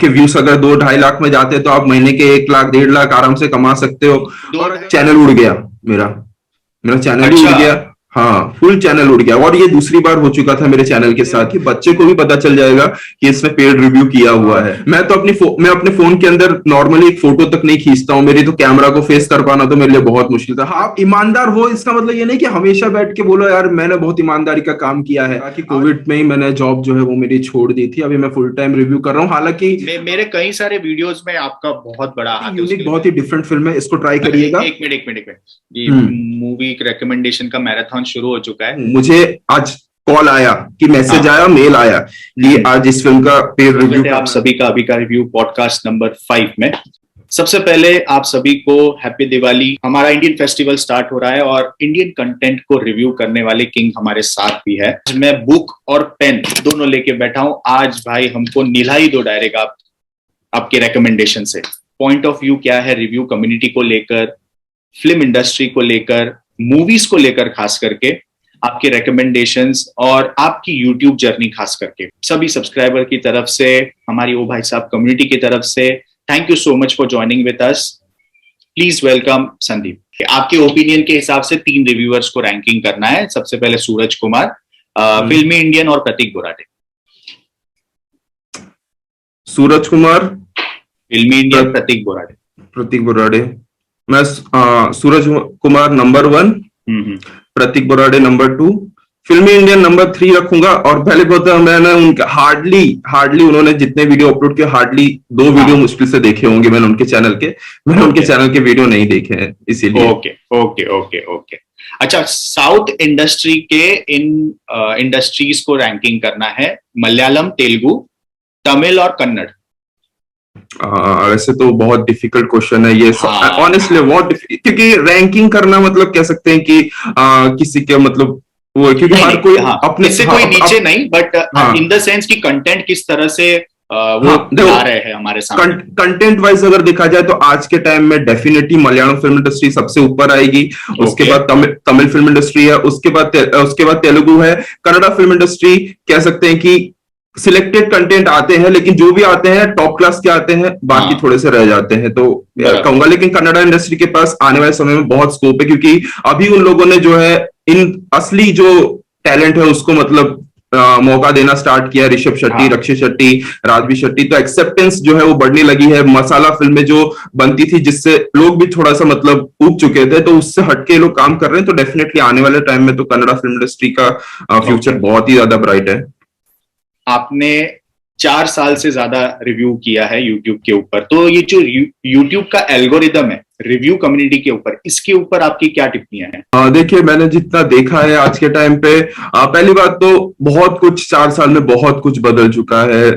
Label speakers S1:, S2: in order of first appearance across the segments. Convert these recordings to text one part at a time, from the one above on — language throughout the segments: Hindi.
S1: आपके व्यूज अगर 2-2.5 लाख में जाते हैं तो आप महीने के 1 लाख 1.5 लाख आराम से कमा सकते हो। और चैनल उड़ गया, मेरा मेरा चैनल ही उड़ गया। हाँ, फुल चैनल उड़ गया। और ये दूसरी बार हो चुका था मेरे चैनल के साथ कि बच्चे को भी पता चल जाएगा कि इसने पेड रिव्यू किया हुआ है। मैं अपने फोन के अंदर नॉर्मली एक फोटो तक नहीं खींचता हूँ, मेरी तो कैमरा को फेस कर पाना तो मेरे लिए बहुत मुश्किल था। हाँ, आप ईमानदार हो इसका मतलब ये नहीं कि हमेशा बैठ के बोलो यार मैंने बहुत ईमानदारी का काम किया है। कि कोविड में ही मैंने जॉब जो है वो मेरी छोड़ दी थी, अभी मैं फुल टाइम रिव्यू कर रहा हूँ। हालांकि
S2: मेरे कई सारे वीडियोस में आपका बहुत बड़ा
S1: यूनिक, बहुत ही डिफरेंट फिल्म है, इसको ट्राई करिएगा।
S2: एक मिनट ये मूवी रिकमेंडेशन का मैराथन शुरू हो चुका है।
S1: मुझे आज कॉल आया कि मैसेज आया, मेल आया कि आज इस फिल्म का पेड रिव्यू।
S2: आप सभी का अभी का रिव्यू पॉडकास्ट नंबर 5 में। सबसे पहले आप सभी को हैप्पी दिवाली। हमारा इंडियन फेस्टिवल स्टार्ट हो रहा है और इंडियन कंटेंट को रिव्यू करने वाले किंग हमारे साथ भी है। मैं बुक और पेन दोनों लेके बैठा हूं। आज भाई हमको निला ही दो डायरेक्ट आपके रिकमेंडेशन से। पॉइंट ऑफ व्यू क्या है रिव्यू कम्युनिटी को लेकर, फिल्म इंडस्ट्री को लेकर, मूवीज को लेकर, खास करके आपके रिकमेंडेशंस और आपकी यूट्यूब जर्नी खास करके। सभी सब्सक्राइबर की तरफ से, हमारी ओ भाई साहब कम्युनिटी की तरफ से thank you so much for joining with us. Please welcome Sandeep. आपके ओपिनियन के हिसाब से 3 रिव्यूअर्स को रैंकिंग करना है। सबसे पहले सूरज कुमार, फिल्मी इंडियन और प्रतीक बोराडे।
S1: सूरज कुमार,
S2: फिल्मी इंडियन, प्रतीक बोराडे।
S1: मैं सूरज कुमार नंबर 1, प्रतीक बोराडे नंबर 2, फिल्मी इंडियन नंबर 3 रखूंगा। और पहले बहुत मैंने उनका हार्डली उन्होंने जितने वीडियो अपलोड किए, हार्डली 2 वीडियो मुश्किल से देखे होंगे मैंने उनके चैनल के। मैंने उनके चैनल के वीडियो नहीं देखे हैं इसीलिए।
S2: ओके। अच्छा, साउथ इंडस्ट्री के इन इंडस्ट्रीज को रैंकिंग करना है, मलयालम, तेलुगु, तमिल और कन्नड़।
S1: वैसे तो बहुत डिफिकल्ट क्वेश्चन है ये, ऑनेस्टली बहुत, क्योंकि रैंकिंग करना मतलब कह सकते हैं कि किसी के मतलब वो, क्योंकि हर कोई अपने
S2: से कोई नीचे नहीं, बट इन द सेंस कि कंटेंट किस तरह से वो ला रहे हैं हमारे सामने।
S1: कंटेंट वाइज अगर देखा जाए तो आज के टाइम में डेफिनेटली मलयालम फिल्म इंडस्ट्री सबसे ऊपर आएगी। उसके बाद तमिल फिल्म इंडस्ट्री है, उसके बाद तेलुगु है, कन्नड़ा फिल्म इंडस्ट्री कह सकते हैं कि सिलेक्टेड कंटेंट आते हैं, लेकिन जो भी आते हैं टॉप क्लास के आते हैं, बाकी थोड़े से रह जाते हैं तो कहूंगा। लेकिन कन्नड़ा इंडस्ट्री के पास आने वाले समय में बहुत स्कोप है, क्योंकि अभी उन लोगों ने जो है इन असली जो टैलेंट है उसको मतलब मौका देना स्टार्ट किया। ऋषभ शेट्टी, रक्षित शेट्टी, राजवी शेट्टी, तो एक्सेप्टेंस जो है वो बढ़ने लगी है। मसाला फिल्में जो बनती थी जिससे लोग भी थोड़ा सा मतलब ऊब चुके थे, तो उससे हटके लोग काम कर रहे हैं। तो डेफिनेटली आने वाले टाइम में तो कन्नड़ा फिल्म इंडस्ट्री का फ्यूचर बहुत ही ज्यादा ब्राइट है।
S2: आपने 4 साल से ज्यादा रिव्यू किया है यूट्यूब के ऊपर, तो ये जो यूट्यूब का एल्गोरिदम है रिव्यू कम्युनिटी के ऊपर, इसके ऊपर आपकी क्या टिप्पणियां हैं?
S1: देखिए, मैंने जितना देखा है आज के टाइम पे, पहली बात तो बहुत कुछ 4 साल में बहुत कुछ बदल चुका है।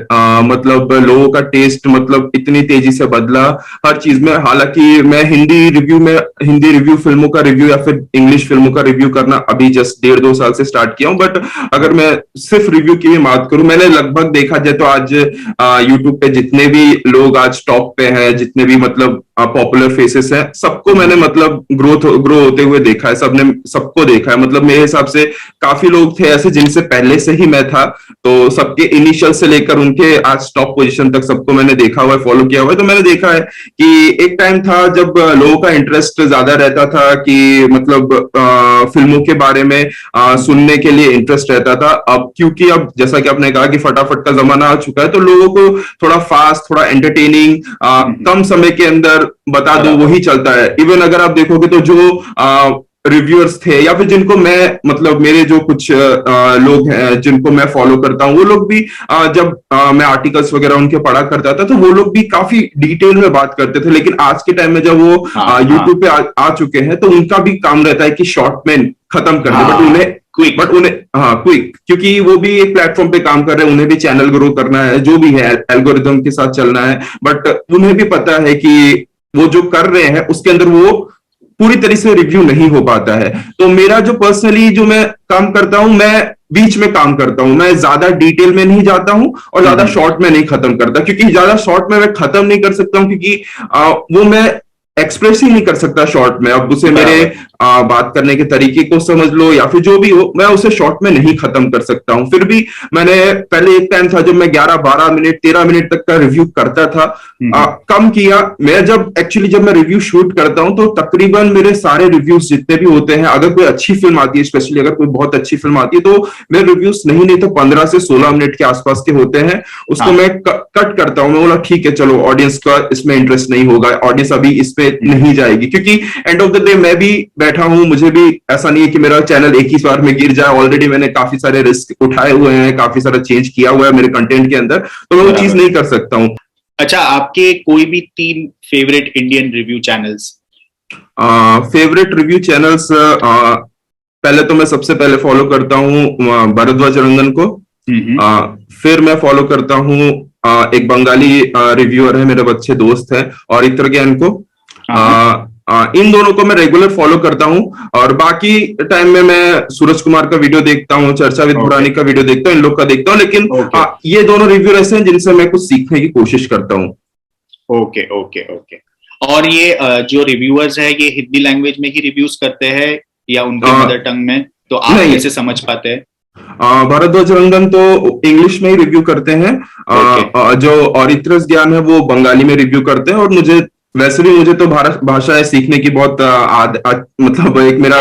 S1: मतलब लोगों का टेस्ट मतलब इतनी तेजी से बदला हर चीज में। हालांकि मैं हिंदी रिव्यू फिल्मों का रिव्यू या फिर इंग्लिश फिल्मों का रिव्यू करना अभी जस्ट 1.5-2 साल से स्टार्ट किया हूं। बट अगर मैं सिर्फ रिव्यू की भी बात करूं, मैंने लगभग देखा जाए तो आज यूट्यूब पे जितने भी लोग आज टॉप पे हैं, जितने भी मतलब पॉपुलर फेसेस हैं, सबको मैंने मतलब ग्रो होते हुए देखा है। सबको देखा है। मतलब मेरे हिसाब से काफी लोग थे ऐसे जिनसे पहले से ही मैं था, तो सबके इनिशियल से लेकर उनके आज टॉप पोजीशन तक सबको मैंने देखा हुआ है, फॉलो किया हुआ है। तो मैंने देखा है कि एक टाइम था जब लोगों का इंटरेस्ट ज्यादा रहता था कि मतलब फिल्मों के बारे में सुनने के लिए इंटरेस्ट रहता था। अब क्योंकि अब जैसा कि आपने कहा कि फटाफट का जमाना आ चुका है, तो लोगों को थोड़ा फास्ट, थोड़ा एंटरटेनिंग, कम समय के अंदर बता दो, वही चलता है। इवन अगर आप देखोगे तो जो रिव्यूअर्स थे या फिर जिनको मैं मतलब मेरे जो कुछ लोग हैं जिनको मैं फॉलो करता हूँ, वो लोग भी जब मैं आर्टिकल्स वगैरह उनके पढ़ा करता था तो वो लोग भी काफी डिटेल में बात करते थे। लेकिन आज के टाइम में जब वो यूट्यूब पे आ चुके हैं, तो उनका भी काम रहता है कि शॉर्ट में खत्म कर दे, बट उन्हें क्विक, क्योंकि वो भी एक प्लेटफॉर्म पे काम कर रहे हैं, उन्हें भी चैनल ग्रो करना है, जो भी है एल्गोरिदम के साथ चलना है। बट उन्हें भी पता है कि वो जो कर रहे हैं उसके अंदर वो पूरी तरह से रिव्यू नहीं हो पाता है। तो मेरा जो पर्सनली जो मैं काम करता हूं, मैं बीच में काम करता हूं। मैं ज्यादा डिटेल में नहीं जाता हूं और ज्यादा शॉर्ट में नहीं खत्म करता, क्योंकि ज्यादा शॉर्ट में मैं खत्म नहीं कर सकता हूं, क्योंकि वो मैं एक्सप्रेस ही नहीं कर सकता शॉर्ट में। अब उसे मेरे बात करने के तरीके को समझ लो या फिर जो भी हो, मैं उसे शॉर्ट में नहीं खत्म कर सकता हूं। फिर भी मैंने पहले एक टाइम था जब मैं 11-12 मिनट 13 मिनट तक का रिव्यू करता था, कम किया। मैं जब मैं रिव्यू शूट करता हूं तो तकरीबन मेरे सारे रिव्यूज जितने भी होते हैं, अगर कोई अच्छी फिल्म आती है, स्पेशली अगर कोई बहुत अच्छी फिल्म आती है, तो मेरे रिव्यूज नहीं तो 15 से 16 मिनट के आसपास के होते हैं। उसको मैं कट करता हूं। मैं बोला ठीक है चलो, ऑडियंस का इसमें इंटरेस्ट नहीं होगा, ऑडियंस अभी इस पे नहीं जाएगी, क्योंकि एंड ऑफ द डे मैं भी बैठा हूं, मुझे भी ऐसा नहीं है कि मेरा चैनल एक ही बार में गिर जाए। ऑलरेडी मैंने काफी सारे रिस्क उठाए हुए हैं, काफी सारा चेंज किया हुआ है मेरे कंटेंट के अंदर, तो मैं वो चीज नहीं कर सकता हूं।
S2: अच्छा, आपके कोई भी 3 favourite Indian review channels?
S1: Favourite review channels, पहले तो मैं सबसे पहले फॉलो करता हूँ भरद्वाज रंगन को। फिर मैं फॉलो करता हूँ एक बंगाली रिव्यूअर है, मेरे अच्छे दोस्त हैं, और इतर ज्ञान को। इन दोनों को मैं रेगुलर फॉलो करता हूँ। और बाकी टाइम में मैं सूरज कुमार का वीडियो देखता हूँ, चर्चा विद पुरानी का वीडियो देखता हूँ, इन लोग का देखता हूँ। लेकिन ये दोनों रिव्यूअर ऐसे हैं जिनसे मैं कुछ सीखने की कोशिश करता हूँ।
S2: Okay okay okay. और ये जो रिव्यूअर्स है, ये हिंदी लैंग्वेज में ही रिव्यूज करते हैं या उनके मदर टंग में? तो आप कैसे समझ पाते हैं?
S1: भरद्वाज रंगन तो इंग्लिश में ही रिव्यू करते हैं, जो और इतरस ज्ञान है वो बंगाली में रिव्यू करते हैं। और वैसे भी मुझे तो भाषाएं सीखने की बहुत मतलब एक मेरा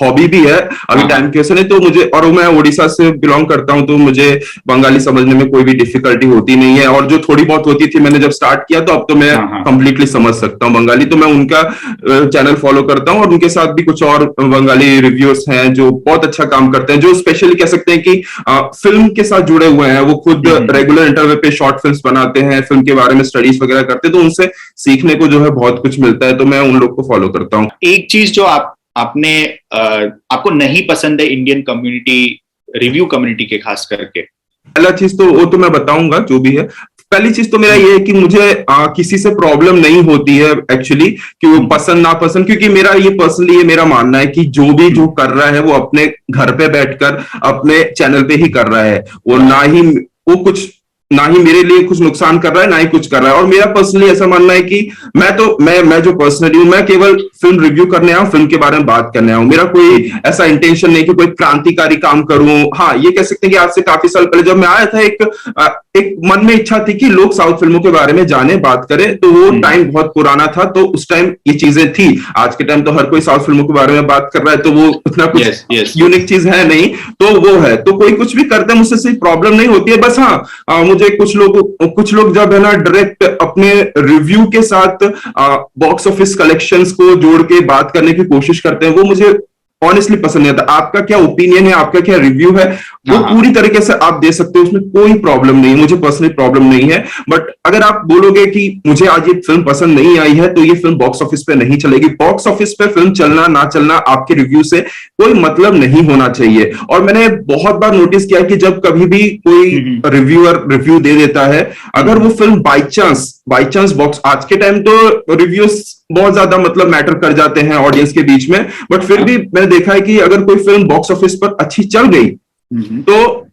S1: हॉबी भी है अभी टाइम के नहीं, तो मुझे, और मैं उड़ीसा से बिलोंग करता हूं, तो मुझे बंगाली समझने में कोई भी डिफिकल्टी होती नहीं है। और जो थोड़ी बहुत होती थी मैंने जब स्टार्ट किया, तो अब तो मैं कंप्लीटली समझ सकता हूँ बंगाली। तो मैं उनका चैनल फॉलो करता हूँ, और उनके साथ भी कुछ और बंगाली रिव्यूअर्स हैं जो बहुत अच्छा काम करते हैं, जो स्पेशली कह सकते हैं कि फिल्म के साथ जुड़े हुए हैं। वो खुद रेगुलर इंटरव्यू पे शॉर्ट फिल्म बनाते हैं, फिल्म के बारे में स्टडीज वगैरह करते हैं, तो उनसे सीखने को है बहुत कुछ मिलता है। तो मैं उन लोग को फॉलो करता हूँ।
S2: एक चीज जो आपको नहीं पसंद है इंडियन कम्युनिटी, रिव्यू कम्युनिटी के खास करके?
S1: पहला चीज तो वो तो मैं बताऊंगा जो भी है। पहली चीज तो मेरा ये है कि मुझे किसी से प्रॉब्लम नहीं होती है एक्चुअली, कि वो पसंद ना पसंद, क्योंकि मेरा ये पर्सनली ये मेरा मानना है कि जो कर रहा है वो अपने घर पे बैठकर अपने चैनल पे ही कर रहा है। ना ही मेरे लिए कुछ नुकसान कर रहा है, ना ही कुछ कर रहा है। और मेरा पर्सनली ऐसा मानना है कि मैं जो पर्सनली हूं, मैं केवल फिल्म रिव्यू करने आऊं, फिल्म के बारे में बात करने आऊं। मेरा कोई ऐसा इंटेंशन नहीं कि कोई क्रांतिकारी काम करूं। हाँ, ये कह सकते हैं कि आज से काफी साल पहले जब मैं आया था, एक मन में इच्छा थी कि लोग साउथ फिल्मों के बारे में जाने, बात करें। तो वो टाइम बहुत पुराना था, तो उस टाइम ये चीजें थी। आज के टाइम तो हर कोई साउथ फिल्मों के बारे में बात कर रहा है, तो वो उतना कुछ यूनिक चीज है नहीं। तो वो है, तो कोई कुछ भी करते हैं, मुझसे कोई प्रॉब्लम नहीं होती है। बस हाँ, मुझे कुछ लोग जब है ना डायरेक्ट अपने रिव्यू के साथ बॉक्स ऑफिस कलेक्शंस को जोड़ के बात करने की कोशिश करते हैं, वो मुझे ऑनेस्टली पसंद नहीं आता। आपका क्या ओपिनियन है, आपका क्या रिव्यू है, वो पूरी तरीके से आप दे सकते हो, उसमें कोई प्रॉब्लम नहीं है, मुझे पर्सनली प्रॉब्लम नहीं है। बट अगर आप बोलोगे कि मुझे आज ये फिल्म पसंद नहीं आई है, तो ये फिल्म बॉक्स ऑफिस पे नहीं चलेगी। बॉक्स ऑफिस पे फिल्म चलना ना चलना आपके रिव्यू से कोई मतलब नहीं होना चाहिए। और मैंने बहुत बार नोटिस किया कि जब कभी भी कोई रिव्यूअर रिव्यू दे देता है, अगर वो फिल्म बाई चांस बॉक्स, आज के टाइम तो रिव्यूज बहुत ज्यादा मतलब मैटर कर जाते हैं ऑडियंस के बीच में, बट फिर भी मैंने देखा है कि अगर कोई फिल्म बॉक्स ऑफिस पर अच्छी चल गई, तो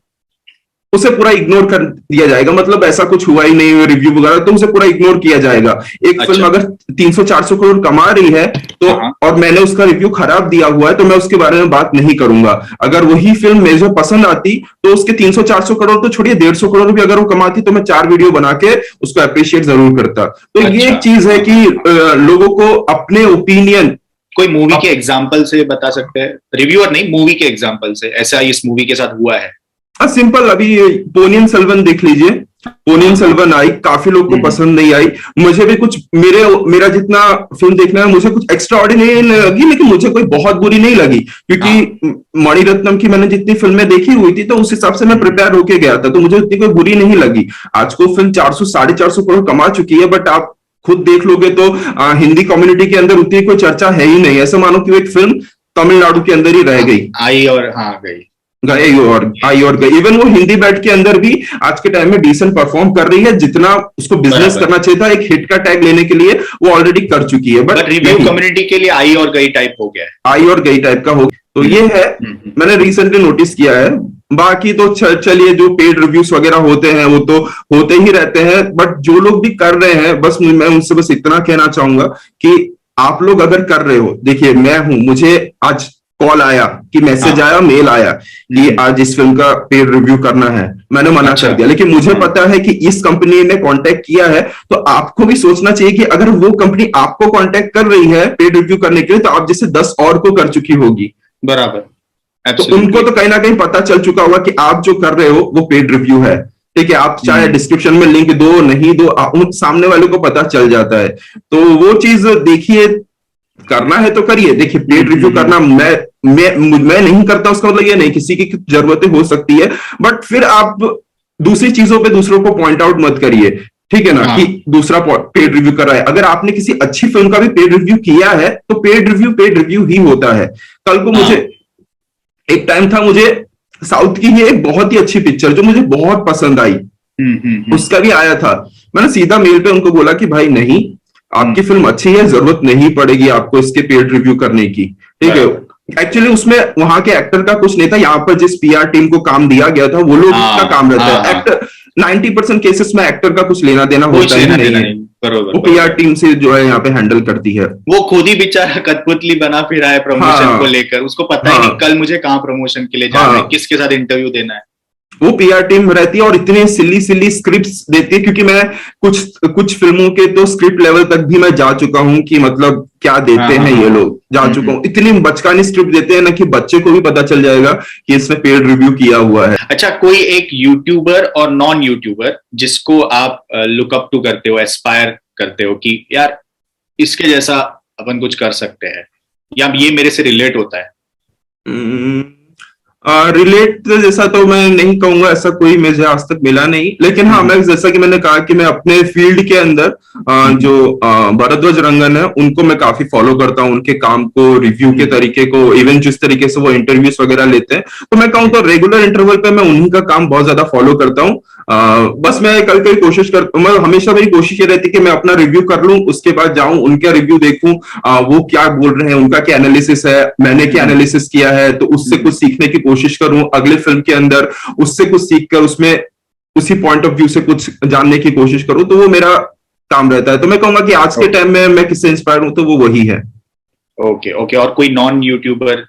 S1: उसे पूरा इग्नोर कर दिया जाएगा। मतलब ऐसा कुछ हुआ ही नहीं रिव्यू वगैरह, तो उसे पूरा इग्नोर किया जाएगा। एक फिल्म अगर 300-400 करोड़ कमा रही है, तो और मैंने उसका रिव्यू खराब दिया हुआ है, तो मैं उसके बारे में बात नहीं करूंगा। अगर वही फिल्म मुझे पसंद आती, तो उसके 300-400 करोड़ तो छोड़िए, 150 करोड़ भी अगर वो कमाती, तो मैं 4 वीडियो बना के उसको अप्रिशिएट जरूर करता। तो ये एक चीज है कि लोगों को अपने ओपिनियन,
S2: कोई मूवी के एग्जाम्पल से बता सकते हैं? रिव्यूअर नहीं, मूवी के एग्जाम्पल से, ऐसा इस मूवी के साथ हुआ है?
S1: सिंपल, अभी पोनियन सेल्वन देख लीजिए। पोनियन सेल्वन आई, काफी लोग को पसंद नहीं आई। मुझे भी कुछ मेरा जितना फिल्म देखना है, मुझे कुछ एक्स्ट्रा ऑर्डिनरी लगी, लेकिन मुझे कोई बहुत बुरी नहीं लगी, क्योंकि मणिरत्नम की मैंने जितनी फिल्में देखी हुई थी, तो उस हिसाब से मैं प्रिपेयर होके गया था, तो मुझे उतनी कोई बुरी नहीं लगी। आज को फिल्म 400-450 करोड़ कमा चुकी है, बट आप खुद देख लोगे तो हिंदी कम्युनिटी के अंदर उतनी कोई चर्चा है ही नहीं। ऐसा मानो कि एक फिल्म तमिलनाडु के अंदर ही रह गई,
S2: आई और
S1: गई। इवन वो हिंदी बैट के अंदर भी आज के टाइम में डिसेंट परफॉर्म कर रही है, जितना उसको बिजनेस करना चाहिए था, एक हिट का टैग लेने के लिए वो ऑलरेडी कर चुकी है।
S2: बट रिव्यू कम्युनिटी के लिए आई और गई टाइप हो गया है,
S1: आई और गई टाइप का हो गया। तो ये है, मैंने रिसेंटली नोटिस किया है। बाकी तो चलिए, जो पेड रिव्यूज वगैरह होते हैं वो तो होते ही रहते हैं, बट जो लोग भी कर रहे हैं, बस मैं उनसे बस इतना कहना चाहूंगा कि आप लोग अगर कर रहे हो, देखिए मैं हूं, मुझे आज कॉल आया कि मैसेज आया, मेल आया कि आज इस फिल्म का पेड रिव्यू करना है, मैंने मना
S2: अच्छा।
S1: कर दिया, लेकिन मुझे पता है कि इस कंपनी ने कांटेक्ट किया है, तो आपको भी सोचना चाहिए कि अगर वो कंपनी आपको कांटेक्ट कर रही है पेड रिव्यू करने के लिए, तो आप जैसे 10 और को कर चुकी होगी।
S2: बराबर।
S1: तो उनको तो कहीं ना कहीं पता चल चुका होगा कि आप जो कर रहे हो वो पेड रिव्यू है। ठीक है, आप चाहे डिस्क्रिप्शन में लिंक दो नहीं दो, उन सामने वाले को पता चल जाता है। तो वो चीज देखिए, करना है तो करिए। देखिए, पेड रिव्यू करना मैं नहीं करता, उसका मतलब ये नहीं, किसी की जरूरतें हो सकती है, बट फिर आप दूसरी चीजों पे दूसरों को पॉइंट आउट मत करिए। ठीक है ना, कि दूसरा पेड रिव्यू कर रहा है। अगर आपने किसी अच्छी फिल्म का भी पेड रिव्यू किया है तो पेड रिव्यू ही होता है। कल को मुझे एक टाइम था, मुझे साउथ की ही एक बहुत ही अच्छी पिक्चर जो मुझे बहुत पसंद आई, उसका भी आया था। मैंने सीधा मेल पे उनको बोला कि भाई नहीं, आपकी फिल्म अच्छी है, जरूरत नहीं पड़ेगी आपको इसके पेड रिव्यू करने की। ठीक है, एक्चुअली उसमें वहां के एक्टर का कुछ नहीं था, यहाँ पर जिस पीआर टीम को काम दिया गया था वो लोग का काम रहता है। एक्टर 90% केसेस में एक्टर का कुछ लेना देना होता ही नहीं है, वो पीआर टीम से जो है यहाँ पे हैंडल करती है।
S2: वो खुद ही बेचारा कठपुतली बना फिर रहा है प्रमोशन को लेकर, उसको पता ही नहीं कल मुझे कहाँ प्रमोशन के लिए जाना है, किसके साथ इंटरव्यू देना है।
S1: वो पीआर टीम रहती है और इतने सिली स्क्रिप्ट्स देती है, क्योंकि मैं कुछ फिल्मों के तो स्क्रिप्ट लेवल तक भी मैं जा चुका हूं कि मतलब क्या देते हैं ये लोग, जा चुका हूं। इतनी बचकानी स्क्रिप्ट देते हैं ना कि बच्चे को भी पता चल जाएगा कि इसमें पेड रिव्यू किया हुआ है।
S2: अच्छा, कोई एक यूट्यूबर और नॉन यूट्यूबर जिसको आप लुक अप टू करते हो, एस्पायर करते हो कि यार इसके जैसा अपन कुछ कर सकते हैं, या ये मेरे से रिलेट होता है?
S1: रिलेट जैसा तो मैं नहीं कहूंगा, ऐसा कोई मुझे आज तक मिला नहीं, लेकिन हाँ, मैं जैसा कि मैंने कहा कि मैं अपने फील्ड के अंदर जो भरद्वाज रंगन है उनको मैं काफी फॉलो करता हूँ, उनके काम को, रिव्यू के तरीके को, इवन जिस तरीके से वो इंटरव्यूज वगैरह लेते हैं, तो मैं कहूँ तो रेगुलर इंटरवल पे मैं उन्हीं का काम बहुत ज्यादा फॉलो करता हूँ। बस मैं कल कल कोशिश कर, मैं हमेशा मेरी कोशिश ये रहती है कि मैं अपना रिव्यू कर लूं, उसके बाद जाऊं उनका रिव्यू देखूं, वो क्या बोल रहे हैं, उनका क्या एनालिसिस है, मैंने क्या एनालिसिस किया है, तो उससे कुछ सीखने की कोशिश करूं अगले फिल्म के अंदर, उससे कुछ सीखकर उसमें उसी पॉइंट ऑफ व्यू से कुछ जानने की कोशिश करूं, तो वो मेरा काम रहता है। तो मैं कहूंगा कि आज के टाइम में मैं किससे इंस्पायर हूं तो वो वही है।
S2: Okay okay. और कोई नॉन यूट्यूबर?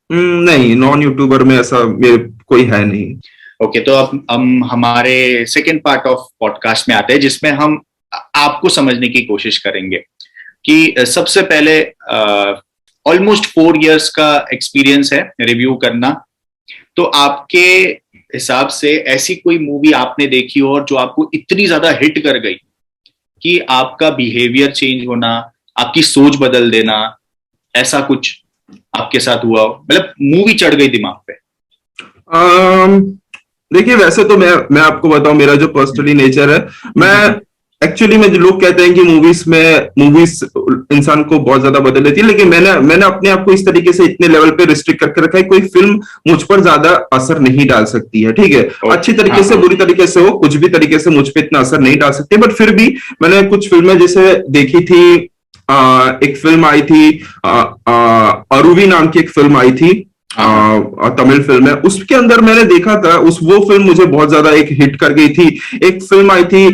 S1: नहीं, नॉन यूट्यूबर में ऐसा मेरे कोई है नहीं।
S2: ओके, तो अब हम हमारे सेकेंड पार्ट ऑफ पॉडकास्ट में आते हैं, जिसमें हम आपको समझने की कोशिश करेंगे कि सबसे पहले ऑलमोस्ट 4 years का एक्सपीरियंस है रिव्यू करना, तो आपके हिसाब से ऐसी कोई मूवी आपने देखी हो और जो आपको इतनी ज्यादा हिट कर गई कि आपका बिहेवियर चेंज होना, आपकी सोच बदल देना, ऐसा कुछ आपके साथ हुआ हो, मतलब मूवी चढ़ गई दिमाग पे?
S1: देखिए, वैसे तो मैं आपको बताऊं, मेरा जो पर्सनली नेचर है, मैं एक्चुअली में, जो लोग कहते हैं कि मूवीज इंसान को बहुत ज्यादा बदल देती है, लेकिन मैंने अपने आप को इस तरीके से इतने लेवल पे रिस्ट्रिक्ट करके रखा है, कोई फिल्म मुझ पर ज्यादा असर नहीं डाल सकती है। ठीक है, अच्छी तरीके से, बुरी तरीके से हो, कुछ भी तरीके से मुझ पर इतना असर नहीं डाल सकती, बट फिर भी मैंने कुछ फिल्में जैसे देखी थी। एक फिल्म आई थी, अरुवी नाम की एक फिल्म आई थी, तमिल फिल्म है, उसके अंदर मैंने देखा था, वो फिल्म मुझे बहुत ज्यादा एक हिट कर गई थी। एक फिल्म आई थी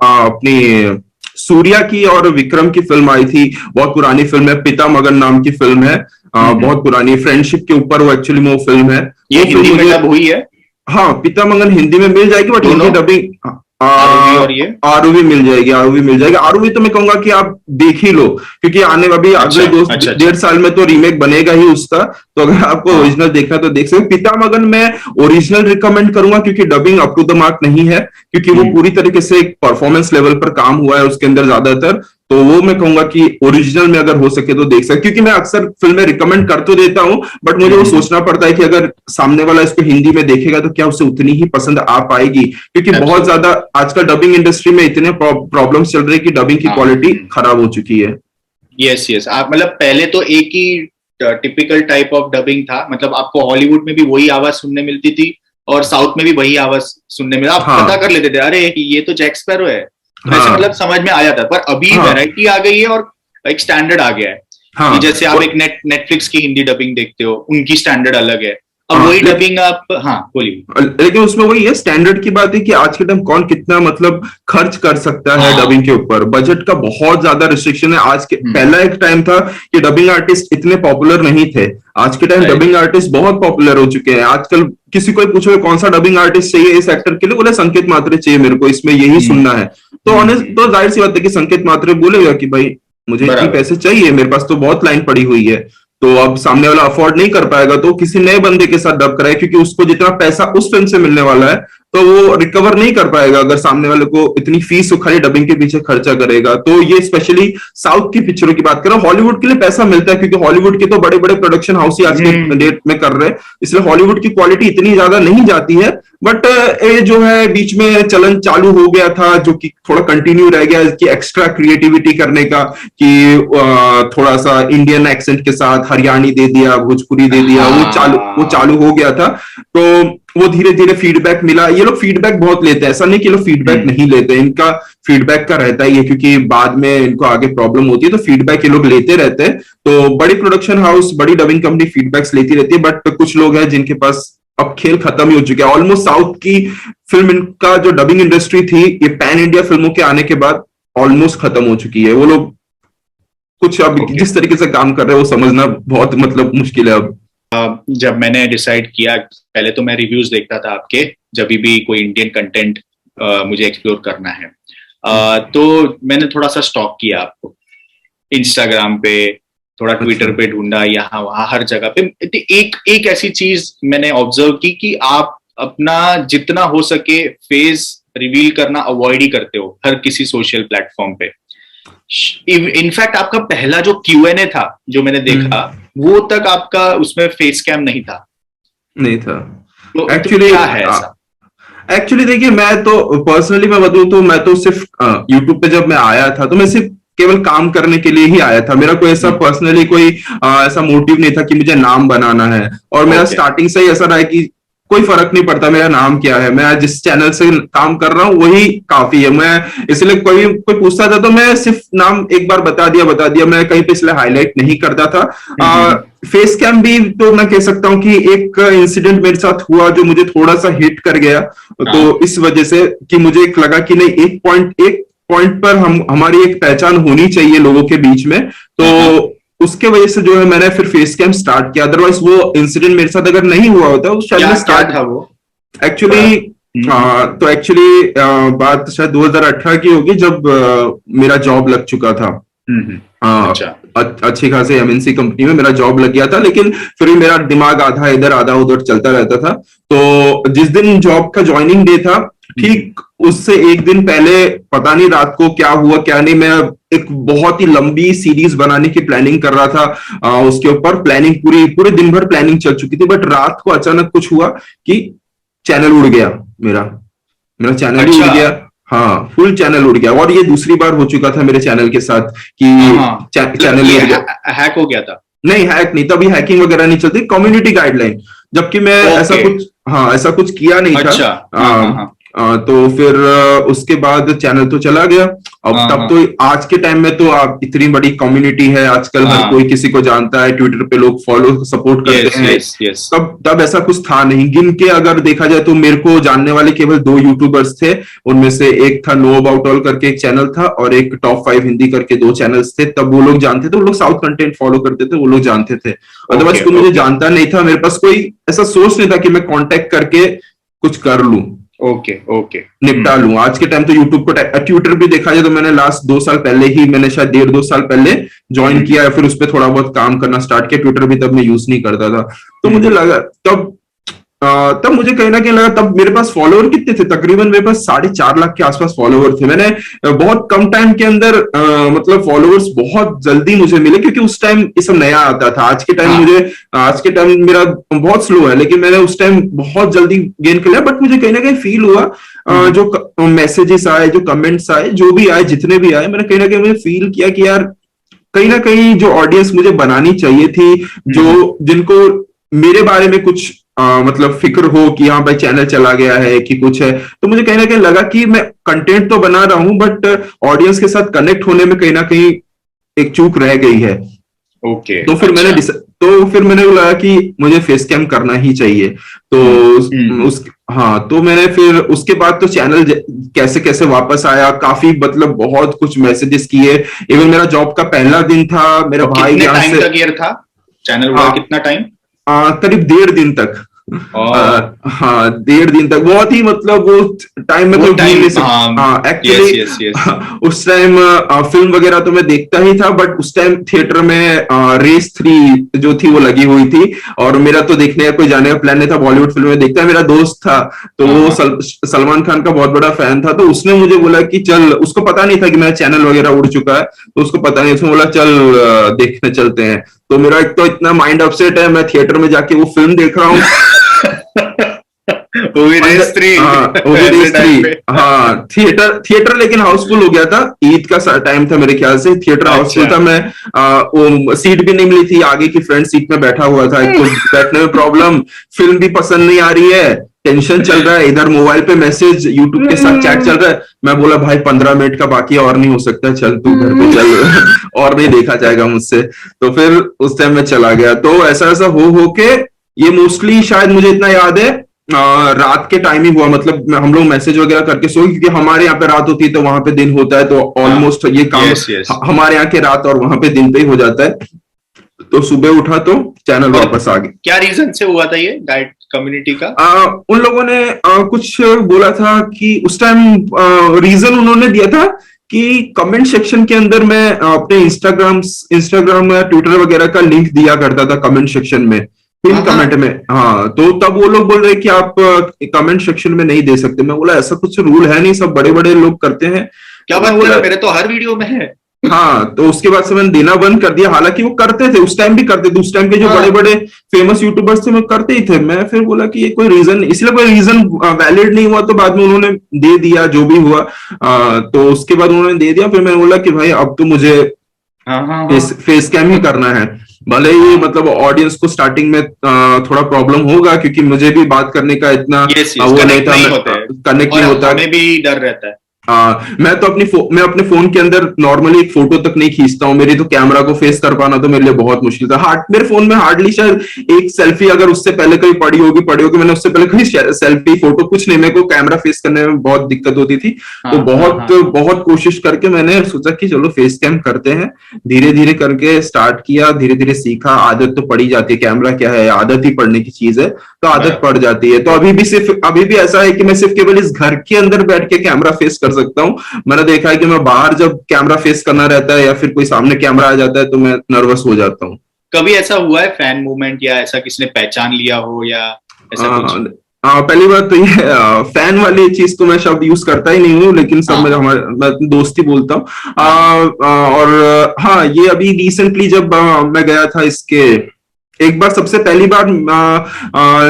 S1: अपनी सूर्या की और विक्रम की फिल्म आई थी, बहुत पुरानी फिल्म है, पिता मगन नाम की फिल्म है, बहुत पुरानी, फ्रेंडशिप के ऊपर वो एक्चुअली में वो फिल्म है।
S2: ये हिंदी में डब हुई है?
S1: हाँ, पिता मगन हिंदी में मिल जाएगी, बट हिंदी डबिंग आरओवी मिल जाएगी, आरओवी तो मैं कहूंगा कि आप देख ही लो, क्योंकि आने वाले अगले 1.5 साल में तो रीमेक बनेगा ही उसका, तो अगर आपको ओरिजिनल देखना तो देख सकते। पिता मगन मैं ओरिजिनल रिकमेंड करूंगा, क्योंकि dubbing up to the mark नहीं है, क्योंकि वो पूरी तरीके से एक परफॉर्मेंस लेवल पर काम हुआ है उसके अंदर ज्यादातर, तो वो मैं कहूंगा कि ओरिजिनल में अगर हो सके तो देख सकते, क्योंकि मैं अक्सर फिल्में रिकमेंड कर तो देता हूं, बट मुझे वो सोचना पड़ता है कि अगर सामने वाला इसको हिंदी में देखेगा तो क्या उसे उतनी ही पसंद आ पाएगी, क्योंकि बहुत ज्यादा आजकल डबिंग इंडस्ट्री में इतने प्रॉब्लम्स चल रहे हैं कि डबिंग की क्वालिटी खराब हो चुकी है।
S2: यस यस, आप मतलब पहले तो एक ही टिपिकल टाइप ऑफ डबिंग था, मतलब आपको हॉलीवुड में भी वही आवाज सुनने मिलती थी और साउथ में भी वही आवाज सुनने मिला, आप पता कर लेते थे, अरे ये तो जैक स्पैरो है, वैसे मतलब समझ में आ जाता है। पर अभी वैरायटी आ गई है और एक स्टैंडर्ड आ गया है। जैसे आप एक नेटफ्लिक्स की हिंदी डबिंग देखते हो, उनकी स्टैंडर्ड अलग है, अब वही डबिंग आप, हाँ बोलिए।
S1: लेकिन उसमें वही है, स्टैंडर्ड की बात है कि आज के टाइम कौन कितना मतलब खर्च कर सकता है डबिंग के ऊपर। बजट का बहुत ज्यादा रिस्ट्रिक्शन है आज के। पहला एक टाइम था कि डबिंग आर्टिस्ट इतने पॉपुलर नहीं थे, आज के टाइम डबिंग आर्टिस्ट बहुत पॉपुलर हो चुके हैं। आजकल किसी को पूछो कौन सा डबिंग आर्टिस्ट चाहिए इस एक्टर के लिए, बोले संकेत मात्रे चाहिए मेरे को, इसमें यही सुनना है। तो ऑनेस्ट तो जाहिर सी बात है कि संकेत मात्रे बोलेगा कि भाई मुझे इतनी पैसे चाहिए, मेरे पास तो बहुत लाइन पड़ी हुई है। तो अब सामने वाला अफोर्ड नहीं कर पाएगा तो किसी नए बंदे के साथ डब कराए, क्योंकि उसको जितना पैसा उस फिल्म से मिलने वाला है तो वो रिकवर नहीं कर पाएगा अगर सामने वाले को इतनी फीस खाली डबिंग के पीछे खर्चा करेगा। तो ये स्पेशली साउथ की पिक्चरों की बात करें, हॉलीवुड के लिए पैसा मिलता है क्योंकि हॉलीवुड के तो बड़े बड़े प्रोडक्शन हाउस ही आज के डेट में कर रहे हैं, इसलिए हॉलीवुड की क्वालिटी इतनी ज्यादा नहीं जाती है। बट ये जो है बीच में चलन चालू हो गया था जो कि थोड़ा कंटिन्यू रह गया कि एक्स्ट्रा क्रिएटिविटी करने का, कि थोड़ा सा इंडियन एक्सेंट के साथ हरियाणी दे दिया, भोजपुरी दे दिया, वो चालू हो गया था। तो वो धीरे धीरे फीडबैक मिला। ये लोग फीडबैक बहुत लेते हैं, ऐसा नहीं कि लोग फीडबैक नहीं लेते, इनका फीडबैक का रहता ही है क्योंकि बाद में इनको आगे प्रॉब्लम होती है, तो फीडबैक ये लोग लेते रहते हैं। तो बड़ी प्रोडक्शन हाउस, बड़ी डबिंग कंपनी फीडबैक्स लेती रहती है। बट कुछ लोग हैं जिनके पास अब खेल खत्म ही हो चुका है। ऑलमोस्ट साउथ की फिल्म का जो डबिंग इंडस्ट्री थी ये पैन इंडिया फिल्मों के आने के बाद ऑलमोस्ट खत्म हो चुकी है। वो लोग कुछ अब जिस तरीके से काम कर रहे हैं वो समझना बहुत मतलब मुश्किल है अब।
S2: जब मैंने डिसाइड किया, पहले तो मैं रिव्यूज देखता था आपके, जब भी कोई इंडियन कंटेंट मुझे एक्सप्लोर करना है, तो मैंने थोड़ा सा स्टॉक किया आपको इंस्टाग्राम पे, थोड़ा ट्विटर पे ढूंढा, यहाँ वहां हर जगह पे। एक ऐसी चीज मैंने ऑब्जर्व की कि आप अपना जितना हो सके फेस रिवील करना अवॉइड ही करते हो हर किसी सोशल प्लेटफॉर्म पे। इनफैक्ट आपका पहला जो Q&A था जो मैंने देखा, वो तक आपका उसमें फेस कैम नहीं था।
S1: तो एक्चुअली क्या है ऐसा? एक्चुअली देखिए, मैं तो पर्सनली मैं बताऊं तो मैं तो सिर्फ यूट्यूब पे जब मैं आया था तो मैं सिर्फ केवल काम करने के लिए ही आया था। मेरा कोई ऐसा पर्सनली कोई ऐसा मोटिव नहीं था कि मुझे नाम बनाना है। और मेरा स्टार्टिंग से ही ऐसा रहा है कि कोई फर्क नहीं पड़ता मेरा नाम क्या है, मैं जिस चैनल से काम कर रहा हूँ वही काफी है। मैं इसलिए कोई पूछता था तो मैं सिर्फ नाम एक बार बता दिया, मैं कहीं पे इसलिए हाईलाइट नहीं करता था। फेस कैम भी तो मैं कह सकता हूँ कि एक इंसिडेंट मेरे साथ हुआ जो मुझे थोड़ा सा हिट कर गया। तो इस वजह से कि मुझे एक लगा कि नहीं, एक पॉइंट पर हमारी एक पहचान होनी चाहिए लोगों के बीच में, तो उसके वजह से जो है मैंने फिर फेस कैम स्टार्ट किया। अदरवाइज वो इंसिडेंट मेरे साथ अगर नहीं हुआ होता तो शायद स्टार्ट था वो एक्चुअली। तो एक्चुअली बात शायद 2018 की होगी जब मेरा जॉब लग चुका था। अच्छी खासी एमएनसी कंपनी में मेरा जॉब लग गया था, लेकिन फिर भी मेरा दिमाग आधा इधर आधा उधर चलता रहता था। तो जिस दिन जॉब का ज्वाइनिंग डे था, ठीक उससे एक दिन पहले पता नहीं रात को क्या हुआ क्या नहीं, मैं एक बहुत ही लंबी सीरीज बनाने की प्लानिंग कर रहा था। उसके ऊपर प्लानिंग पूरे दिन भर प्लानिंग चल चुकी थी। बट रात को अचानक कुछ हुआ कि चैनल उड़ गया, मेरा चैनल ही उड़ गया। हाँ, फुल चैनल उड़ गया। और ये दूसरी बार हो चुका था मेरे चैनल के साथ कि चैनल उड़ गया।
S2: हैक हो गया था?
S1: नहीं, हैक नहीं, तभी हैकिंग वगैरह नहीं चलती, कम्युनिटी गाइडलाइन। जबकि मैं ऐसा कुछ किया नहीं था। तो फिर उसके बाद चैनल तो चला गया। अब तब तो आज के टाइम में तो आप इतनी बड़ी कम्युनिटी है आजकल, हर कोई किसी को जानता है, ट्विटर पे लोग फॉलो सपोर्ट करते हैं। तब ऐसा कुछ था नहीं। गिन के अगर देखा जाए तो मेरे को जानने वाले केवल 2 यूट्यूबर्स थे। उनमें से एक था नो अबाउट ऑल करके एक चैनल था, और एक टॉप 5 हिंदी करके 2 चैनल्स थे। तब वो लोग जानते थे, वो लोग साउथ कंटेंट फॉलो करते थे, वो लोग जानते थे। अदरवाइज कोई मुझे जानता नहीं था। मेरे पास कोई ऐसा सोर्स नहीं था कि मैं कॉन्टेक्ट करके कुछ कर लूं, निपटा लूं। आज के टाइम तो यूट्यूब को, ट्विटर भी देखा जाए तो मैंने लास्ट 2 साल पहले ही, मैंने शायद 1.5-2 साल पहले ज्वाइन किया है, फिर उस पर थोड़ा बहुत काम करना स्टार्ट किया। ट्विटर भी तब मैं यूज नहीं करता था। तो मुझे लगा तब मुझे कहीं ना कहीं लगा, तब मेरे पास फॉलोअर कितने थे, तकरीबन मेरे पास 4.5 लाख के आसपास फॉलोअर थे। मैंने बहुत कम टाइम के अंदर मतलब फॉलोअर्स बहुत जल्दी मुझे मिले, क्योंकि उस टाइम ये सब नया आता था। आज के टाइम मेरा बहुत स्लो है, लेकिन मैंने उस टाइम बहुत जल्दी गेन कर लिया। बट मुझे कहीं ना कहीं फील हुआ, जो मैसेजेस आए, जो कमेंट्स आए, जो भी आए, जितने भी आए, मैंने कहीं ना कहीं मुझे फील किया कि यार कहीं ना कहीं जो ऑडियंस मुझे बनानी चाहिए थी, जिनको मेरे बारे में कुछ मतलब फिक्र हो कि हाँ भाई चैनल चला गया है कि कुछ है, तो मुझे कहीं ना कहीं लगा कि मैं कंटेंट तो बना रहा हूं बट ऑडियंस के साथ कनेक्ट होने में कहीं ना कहीं एक चूक रह गई है।
S2: ओके।
S1: तो फिर तो फिर मैंने लगा कि मुझे फेस कैम करना ही चाहिए। तो उस हाँ, तो मैंने फिर उसके बाद तो चैनल कैसे कैसे वापस आया, काफी मतलब बहुत कुछ मैसेजेस किए। इवन मेरा जॉब का पहला दिन था, मेरा
S2: तो
S1: भाई
S2: कितने
S1: यहाँ
S2: टाइम
S1: से
S2: तक ईयर था, चैनल हुआ
S1: हाँ,
S2: कितना टाइम?
S1: करीब 1.5 दिन तक।
S2: ओ,
S1: हाँ, 1.5 दिन तक बहुत ही मतलब वो टाइम में
S2: वो
S1: कोई भूल
S2: टाइम,
S1: नहीं
S2: हाँ।
S1: सकता। हाँ, एक्चुअली
S2: यस यस यस।
S1: उस टाइम फिल्म वगैरह तो मैं देखता ही था, बट उस टाइम थिएटर में रेस 3 जो थी वो लगी हुई थी, और मेरा तो देखने का कोई जाने का प्लान नहीं था, बॉलीवुड फिल्म में देखता है। मेरा दोस्त था, तो वो
S2: हाँ
S1: सलमान खान का बहुत बड़ा फैन था, तो उसने मुझे बोला कि चल, उसको पता नहीं था कि मेरा चैनल वगैरह उड़ चुका है, तो उसको पता नहीं, उसने बोला चल देखने चलते हैं। तो मेरा एक तो इतना माइंड अपसेट है, मैं थिएटर में जाके वो फिल्म देख रहा हूँ।
S2: वो भी रेस 3
S1: हाँ, वो भी
S2: ऐसे
S1: रेस थ्री।
S2: टाइम पे।
S1: हाँ, थिएटर थिएटर लेकिन हाउसफुल हो गया था। ईद का टाइम था मेरे ख्याल से, थिएटर हाउसफुल
S2: अच्छा।
S1: था। मैं वो सीट भी नहीं मिली थी, आगे की फ्रंट सीट में बैठा हुआ था। एक तो बैठने में प्रॉब्लम, फिल्म भी पसंद नहीं आ रही है, टेंशन चल रहा है, इधर मोबाइल पे मैसेज, यूट्यूब के साथ चैट चल रहा है। मैं बोला भाई 15 मिनट का बाकी है, और नहीं हो सकता, चल तू घर पे चल। और नहीं देखा जाएगा मुझसे। तो फिर उस टाइम मैं चला गया। तो ऐसा ऐसा हो के ये मोस्टली शायद मुझे इतना याद है रात के टाइम ही हुआ। मतलब हम लोग मैसेज वगैरह करके सोए, क्योंकि हमारे यहाँ पे रात होती है तो वहां पे दिन होता है, तो
S2: हाँ,
S1: ऑलमोस्ट ये काम
S2: यस यस।
S1: हमारे यहाँ के रात और वहां पे दिन पे ही हो जाता है। तो सुबह उठा तो चैनल
S2: और
S1: वापस आ गया।
S2: क्या रीजन से हुआ था ये डाइट कम्युनिटी का?
S1: उन लोगों ने कुछ बोला था कि उस टाइम रीजन उन्होंने दिया था कि कमेंट सेक्शन के अंदर मैं अपने इंस्टाग्राम या ट्विटर वगैरह का लिंक दिया करता था कमेंट सेक्शन में, पिन
S2: हाँ
S1: कमेंट
S2: हाँ।
S1: में। हाँ, तो तब वो लोग बोल रहे कि आप कमेंट सेक्शन में नहीं दे सकते। मैं बोला ऐसा कुछ रूल है नहीं, सब बड़े बड़े लोग करते हैं।
S2: क्या
S1: तो मैं
S2: बात कर रहे
S1: बोला
S2: हो, मेरे तो हर वीडियो में है।
S1: हाँ, तो उसके बाद से मैंने देना बंद कर दिया। हालांकि वो करते थे, उस टाइम भी करते थे, उस टाइम के जो बड़े
S2: हाँ,
S1: बड़े फेमस यूट्यूबर्स थे वो करते ही थे। मैं फिर बोला कि ये कोई रीजन, इसलिए कोई रीजन वैलिड नहीं हुआ, तो बाद में उन्होंने दे दिया जो भी हुआ। तो उसके बाद उन्होंने दे दिया। फिर मैंने बोला कि भाई अब तो मुझे
S2: हाँ हाँ हाँ
S1: फेस कैम ही करना है। भले ही
S2: हाँ।
S1: मतलब ऑडियंस को स्टार्टिंग में थोड़ा प्रॉब्लम होगा, क्योंकि मुझे भी बात करने का इतना
S2: यस यस,
S1: वो नहीं
S2: कनेक्ट
S1: था,
S2: नहीं
S1: मैं
S2: होते हैं।
S1: कनेक्ट
S2: और
S1: नहीं होता।
S2: हमें भी डर रहता है।
S1: मैं तो मैं अपने फोन के अंदर नॉर्मली एक फोटो तक नहीं खींचता हूँ। मेरी तो कैमरा को फेस कर पाना तो मेरे लिए बहुत मुश्किल था। मेरे फोन में हार्डली शायद एक सेल्फी, अगर उससे पहले कभी पड़ी होगी, मैंने उससे पहले कभी सेल्फी फोटो कुछ नहीं। मेरे को कैमरा फेस करने में बहुत दिक्कत होती थी।
S2: हाँ
S1: तो
S2: हाँ
S1: बहुत
S2: हाँ हाँ।
S1: बहुत कोशिश करके मैंने सोचा कि चलो फेस कैम करते हैं। धीरे धीरे करके स्टार्ट किया, धीरे धीरे सीखा। आदत तो पड़ी जाती है, कैमरा क्या है, आदत ही पड़ने की चीज है, तो आदत
S2: बराबर।
S1: पड़ जाती है। तो अभी भी ऐसा है कि मैं सिर्फ केवल इस घर के अंदर बैठ के कैमरा फेस कर सकता हूँ। मैंने देखा है कि मैं बाहर जब कैमरा फेस करना रहता है या फिर कोई सामने कैमरा आ जाता है तो मैं नर्वस हो जाता हूँ।
S2: कभी ऐसा हुआ है फैन मूवमेंट, या ऐसा किसी ने पहचान लिया हो, या ऐसा कुछ?
S1: पहली बात तो ये फैन वाली चीज तो मैं शब्द यूज करता ही नहीं हूँ, लेकिन सब
S2: हाँ
S1: मेरे
S2: हाँ
S1: हमारे मैं दोस्त ही बोलता हूँ।
S2: हाँ
S1: और हाँ, ये अभी रिसेंटली जब मैं गया था इसके, एक बार सबसे पहली बार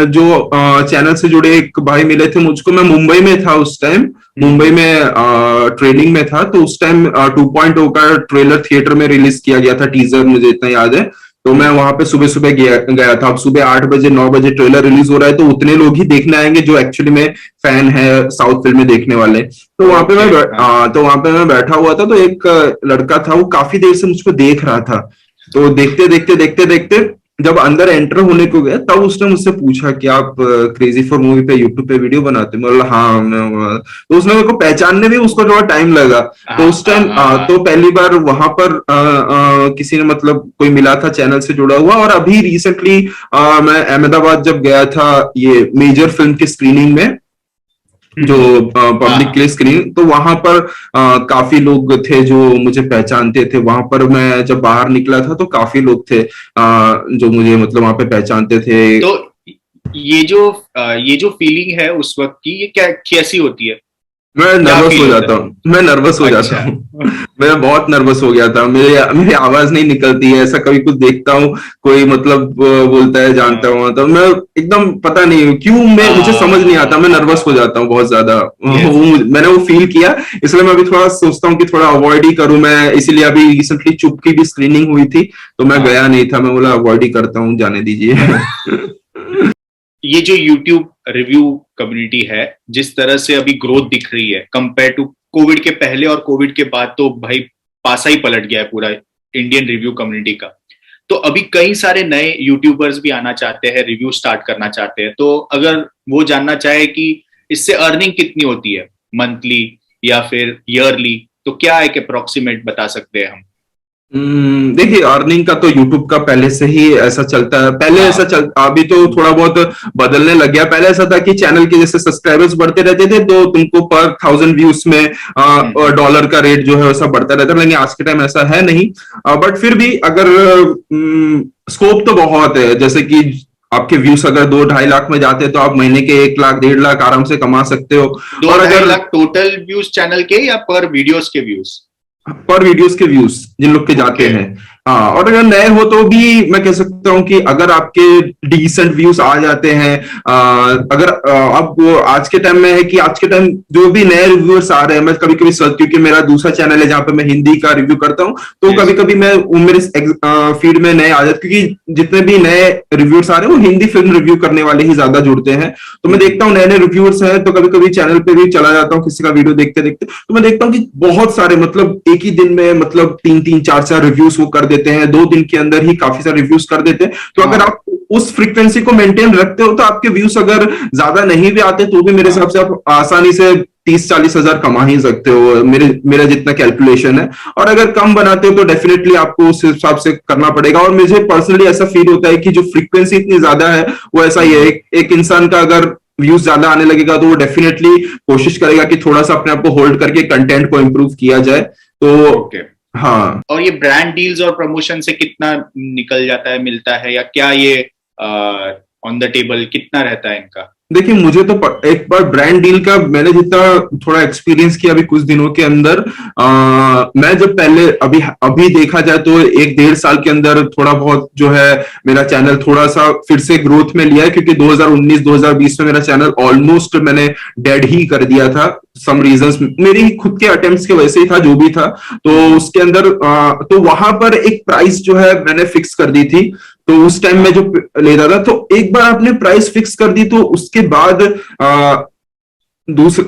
S1: जो चैनल से जुड़े एक भाई मिले थे मुझको। मैं मुंबई में था उस टाइम, मुंबई
S2: हम्म।
S1: में ट्रेनिंग में था। तो उस टाइम 2.0 का ट्रेलर थिएटर में रिलीज किया गया था, टीजर, मुझे इतना याद है। तो मैं वहां पे सुबह सुबह गया था। अब सुबह 8 बजे 9 बजे ट्रेलर रिलीज हो रहा है, तो उतने लोग ही देखने आएंगे जो एक्चुअली में फैन है साउथ फिल्म में देखने वाले। तो वहां पे
S2: ओके। हाँ
S1: तो वहां पे मैं बैठा हुआ था। तो एक लड़का था, वो काफी देर से मुझको देख रहा था। तो देखते देखते देखते देखते जब अंदर एंटर होने को गया, तब उसने मुझसे पूछा कि आप क्रेजी फॉर मूवी पे यूट्यूब पे वीडियो बनाते हो? मैं बोला हाँ तो उसने मेरे को पहचानने में उसको थोड़ा टाइम लगा। तो
S2: हाँ
S1: उस
S2: हाँ
S1: टाइम
S2: हाँ हाँ।
S1: तो पहली बार वहां पर किसी ने मतलब कोई मिला था चैनल से जुड़ा हुआ। और अभी रिसेंटली मैं अहमदाबाद जब गया था ये मेजर फिल्म की स्क्रीनिंग में, जो
S2: हम्म। हाँ
S1: पब्लिक के
S2: हाँ।
S1: लिए स्क्रीन, तो वहां पर काफी लोग थे जो मुझे पहचानते थे। वहां पर मैं जब बाहर निकला था तो काफी लोग थे जो मुझे मतलब वहां पे पहचानते थे।
S2: तो ये जो फीलिंग है उस वक्त की, ये क्या कैसी होती है?
S1: मैं
S2: क्या
S1: नर्वस हो
S2: फील होता
S1: जाता
S2: है?
S1: हूँ, मैं नर्वस हो जाता
S2: अच्छा।
S1: हूँ। मैं बहुत नर्वस हो गया था। मेरी आवाज नहीं निकलती है। ऐसा कभी कुछ देखता हूँ, कोई मतलब बोलता है जानता
S2: हाँ
S1: हूँ, तो मैं एकदम पता नहीं क्यों, मुझे समझ नहीं आता, मैं नर्वस हो जाता हूँ बहुत ज्यादा।
S2: यस।
S1: मैंने वो फील किया। इसलिए मैं अभी थोड़ा सोचता हूँ कि थोड़ा अवॉइड ही करूँ मैं। इसीलिए अभी रिसेंटली चुप की भी स्क्रीनिंग हुई थी, तो मैं
S2: हाँ,
S1: गया नहीं था। मैं बोला अवॉइड ही करता हूँ, जाने दीजिए।
S2: ये जो YouTube रिव्यू कम्युनिटी है, जिस तरह से अभी ग्रोथ दिख रही है कंपेयर टू कोविड के पहले और कोविड के बाद, तो भाई पासा ही पलट गया है पूरा इंडियन रिव्यू कम्युनिटी का। तो अभी कई सारे नए यूट्यूबर्स भी आना चाहते हैं, रिव्यू स्टार्ट करना चाहते हैं, तो अगर वो जानना चाहे कि इससे अर्निंग कितनी होती है, मंथली या फिर ईयरली, तो क्या एक अप्रोक्सीमेट बता सकते हैं हम?
S1: देखिए, अर्निंग का तो यूट्यूब का पहले से ही ऐसा चलता है। पहले ऐसा चल, अभी तो थोड़ा बहुत बदलने लग गया। पहले ऐसा था कि चैनल के जैसे सब्सक्राइबर्स बढ़ते रहते थे तो तुमको पर 1000 व्यूज में डॉलर का रेट जो है वैसा बढ़ता रहता है, लेकिन आज के टाइम ऐसा है नहीं। बट फिर भी अगर स्कोप तो बहुत है, जैसे कि आपके व्यूज अगर 2-2.5 लाख में जाते हैं तो आप महीने के 1 लाख 1.5 लाख आराम से कमा सकते हो।
S2: और अगर 2-2.5 लाख टोटल व्यूज चैनल के या पर वीडियोस के व्यूज?
S1: पर वीडियोस के व्यूज जिन लोग के जाते हैं। हाँ, और अगर नए हो तो भी मैं कह सकता हूँ कि अगर आपके डिसेंट व्यूज आ जाते हैं, अगर अब वो आज के टाइम में है कि आज के टाइम जो भी नए रिव्यूअर्स आ रहे हैं, मैं कभी कभी सर्च, क्योंकि मेरा दूसरा चैनल है जहाँ पे मैं हिंदी का रिव्यू करता हूँ, तो कभी कभी मैं मेरे फीड में नए आ जाते, क्योंकि जितने भी नए रिव्यूअर्स आ रहे हैं वो हिंदी फिल्म रिव्यू करने वाले ही ज्यादा जुड़ते हैं। तो मैं देखता हूँ नए नए रिव्यूअर्स हैं, तो कभी कभी चैनल पे भी चला जाता हूँ किसी का वीडियो देखते देखते, तो मैं देखता हूँ कि बहुत सारे, मतलब एक ही दिन में मतलब 3-3 4-4 रिव्यूज वो कर देते हैं, 2 दिन के अंदर ही काफी सारे रिव्यूज कर देते हैं। तो अगर आप उस फ्रीक्वेंसी को मेंटेन रखते हो तो आपके व्यूज अगर ज्यादा नहीं भी आते तो भी मेरे हिसाब से आप आसानी से 30-40 हजार कमा ही सकते हो, मेरा जितना कैलकुलेशन है। और अगर कम बनाते हो तो डेफिनेटली आपको उस हिसाब से करना पड़ेगा। और मुझे पर्सनली ऐसा फील होता है कि जो फ्रीक्वेंसी इतनी ज्यादा है वो ऐसा ही है, एक इंसान का अगर व्यूज ज्यादा आने लगेगा तो वो डेफिनेटली कोशिश करेगा कि थोड़ा सा अपने आप को होल्ड करके कंटेंट को इम्प्रूव किया जाए। तो हाँ।
S2: और ये ब्रांड डील्स और प्रमोशन से कितना निकल जाता है, मिलता है, या क्या ये ऑन द टेबल कितना रहता है इनका?
S1: देखिए, मुझे तो एक बार ब्रांड डील का मैंने जितना थोड़ा एक्सपीरियंस किया अभी कुछ दिनों के अंदर, मैं जब पहले अभी देखा जाए तो 1-1.5 साल के अंदर थोड़ा बहुत जो है मेरा चैनल थोड़ा सा फिर से ग्रोथ में लिया है, क्योंकि 2019-2020 में मेरा चैनल ऑलमोस्ट मैंने डेड ही कर दिया था। सम रीजंस मेरी खुद के अटेम्प्ट्स के वैसे ही था जो भी था, तो उसके अंदर तो वहां पर एक प्राइस जो है मैंने फिक्स कर दी थी। तो उस टाइम में जो लेता था, तो एक बार आपने प्राइस फिक्स कर दी तो उसके बाद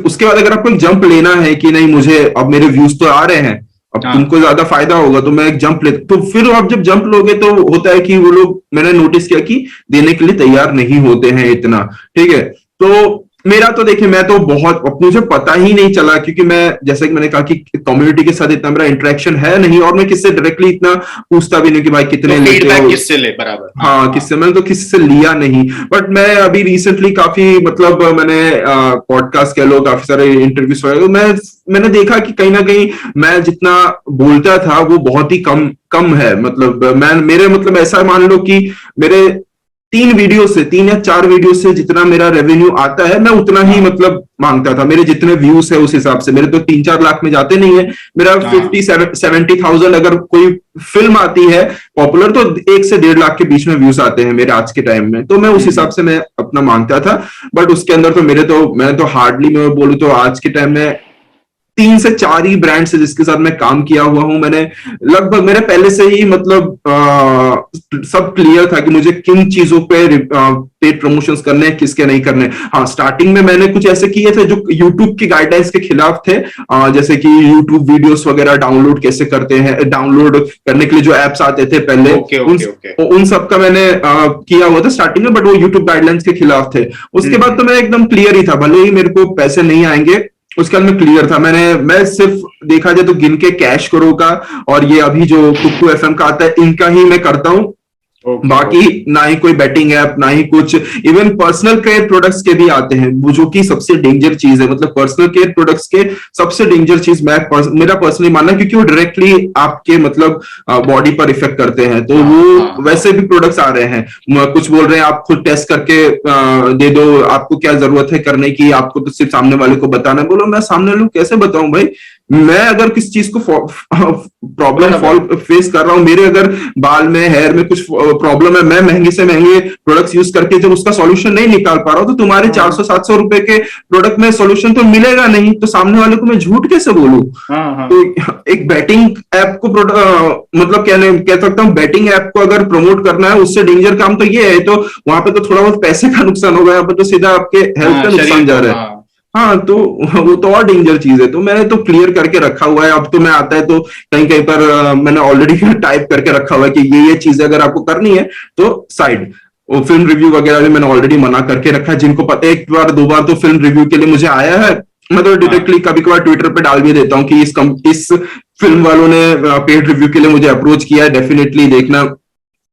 S1: उसके बाद अगर आपको एक जंप लेना है कि नहीं मुझे अब मेरे व्यूज तो आ रहे हैं, अब तुमको ज्यादा फायदा होगा तो मैं एक जंप ले, तो फिर आप जब जंप लोगे तो होता है कि वो लोग, मैंने नोटिस किया कि देने के लिए तैयार नहीं होते हैं इतना। ठीक है, तो मेरा तो देखिए, मैं तो बहुत, मुझे पता ही नहीं चला, क्योंकि मैं जैसे कि मैंने कहा कि कम्युनिटी के साथ इतना मेरा इंटरेक्शन है नहीं, और मैं किससे डायरेक्टली इतना पूछता भी नहीं कि भाई कितने
S2: तो
S1: लेते हो,
S2: किससे ले बराबर।
S1: हाँ, किससे, मैंने तो किसी से लिया नहीं। बट मैं अभी रिसेंटली काफी, मतलब मैंने पॉडकास्ट कह लो, काफी सारे इंटरव्यूज वगैरह, मैंने देखा कि कहीं ना कहीं मैं जितना बोलता था वो बहुत ही कम कम है। मतलब मेरे मतलब ऐसा मान लो कि मेरे 3 या 4 वीडियो से जितना मेरा रेवेन्यू आता है मैं उतना ही मतलब मांगता था। मेरे जितने व्यूज है उस हिसाब से मेरे तो 3-4 लाख में जाते नहीं है। मेरा 50-70,000 अगर कोई फिल्म आती है पॉपुलर तो 1 से 1.5 लाख के बीच में व्यूज आते हैं मेरे आज के टाइम में, तो मैं उस हिसाब से मैं अपना मांगता था। बट उसके अंदर तो मैं तो हार्डली, मैं बोलूँ तो आज के टाइम में 3 से 4 ही ब्रांड से जिसके साथ मैं काम किया हुआ हूं। मैंने लगभग, मेरे पहले से ही मतलब सब क्लियर था कि मुझे किन चीजों पे पेड प्रमोशंस करने हैं, किसके नहीं करने। हाँ, स्टार्टिंग में मैंने कुछ ऐसे किए थे जो यूट्यूब की गाइडलाइंस के खिलाफ थे, जैसे कि यूट्यूब वीडियोस वगैरह डाउनलोड कैसे करते हैं, डाउनलोड करने के लिए जो एप्स आते थे पहले, उन सब का मैंने किया हुआ था स्टार्टिंग में, बट वो यूट्यूब गाइडलाइंस के खिलाफ थे। उसके बाद तो मैं एकदम क्लियर ही था, भले ही मेरे को पैसे नहीं आएंगे उसके बाद मैं क्लियर था। मैं सिर्फ देखा जाए तो गिन के कैश करो का और ये अभी जो कुकू एफएम का आता है इनका ही मैं करता हूँ। बाकी ना ही कोई बैटिंग ऐप, ना ही कुछ, इवन पर्सनल केयर प्रोडक्ट्स के भी आते हैं, वो जो कि सबसे डेंजर चीज है। मतलब पर्सनल केयर प्रोडक्ट्स के सबसे डेंजर चीज मेरा पर्सनली मानना है, क्योंकि वो डायरेक्टली आपके मतलब बॉडी पर इफेक्ट करते हैं। तो वो वैसे भी प्रोडक्ट्स आ रहे हैं, कुछ बोल रहे हैं आप खुद टेस्ट करके दे दो, आपको क्या जरूरत है करने की, आपको तो सिर्फ सामने वाले को बताना है। बोलो मैं सामने वाले को कैसे बताऊं भाई, मैं अगर किसी चीज को प्रॉब्लम फेस कर रहा हूं, मेरे अगर बाल में, हेयर में कुछ प्रॉब्लम है, मैं महंगे से महंगे प्रोडक्ट्स यूज करके जब उसका सॉल्यूशन नहीं निकाल पा रहा हूं, तो तुम्हारे 400-700 रुपए के प्रोडक्ट में सॉल्यूशन तो मिलेगा नहीं, तो सामने वाले को मैं झूठ कैसे बोलूं। तो एक बैटिंग ऐप को मतलब कह सकता हूँ, बैटिंग ऐप को अगर प्रमोट करना है उससे डेंजर काम तो ये है, तो वहां पे तो थोड़ा बहुत पैसे का नुकसान होगा, यहाँ पे तो सीधा आपके हेल्थ का नुकसान जा रहा है। हाँ, तो वो तो और डेंजर चीज है, तो मैंने तो क्लियर करके रखा हुआ है। अब तो मैं आता है तो कहीं कहीं पर मैंने ऑलरेडी टाइप करके रखा हुआ है कि ये चीजें अगर आपको करनी है तो साइड। वो फिल्म रिव्यू वगैरह भी मैंने ऑलरेडी मना करके रखा है, जिनको पता है एक बार दो बार तो फिल्म रिव्यू के लिए मुझे आया है। मैं तो
S2: हाँ
S1: डायरेक्टली कभी कभार ट्विटर पे डाल भी देता हूँ कि इस फिल्म वालों ने पेड रिव्यू के लिए मुझे अप्रोच किया है, डेफिनेटली देखना,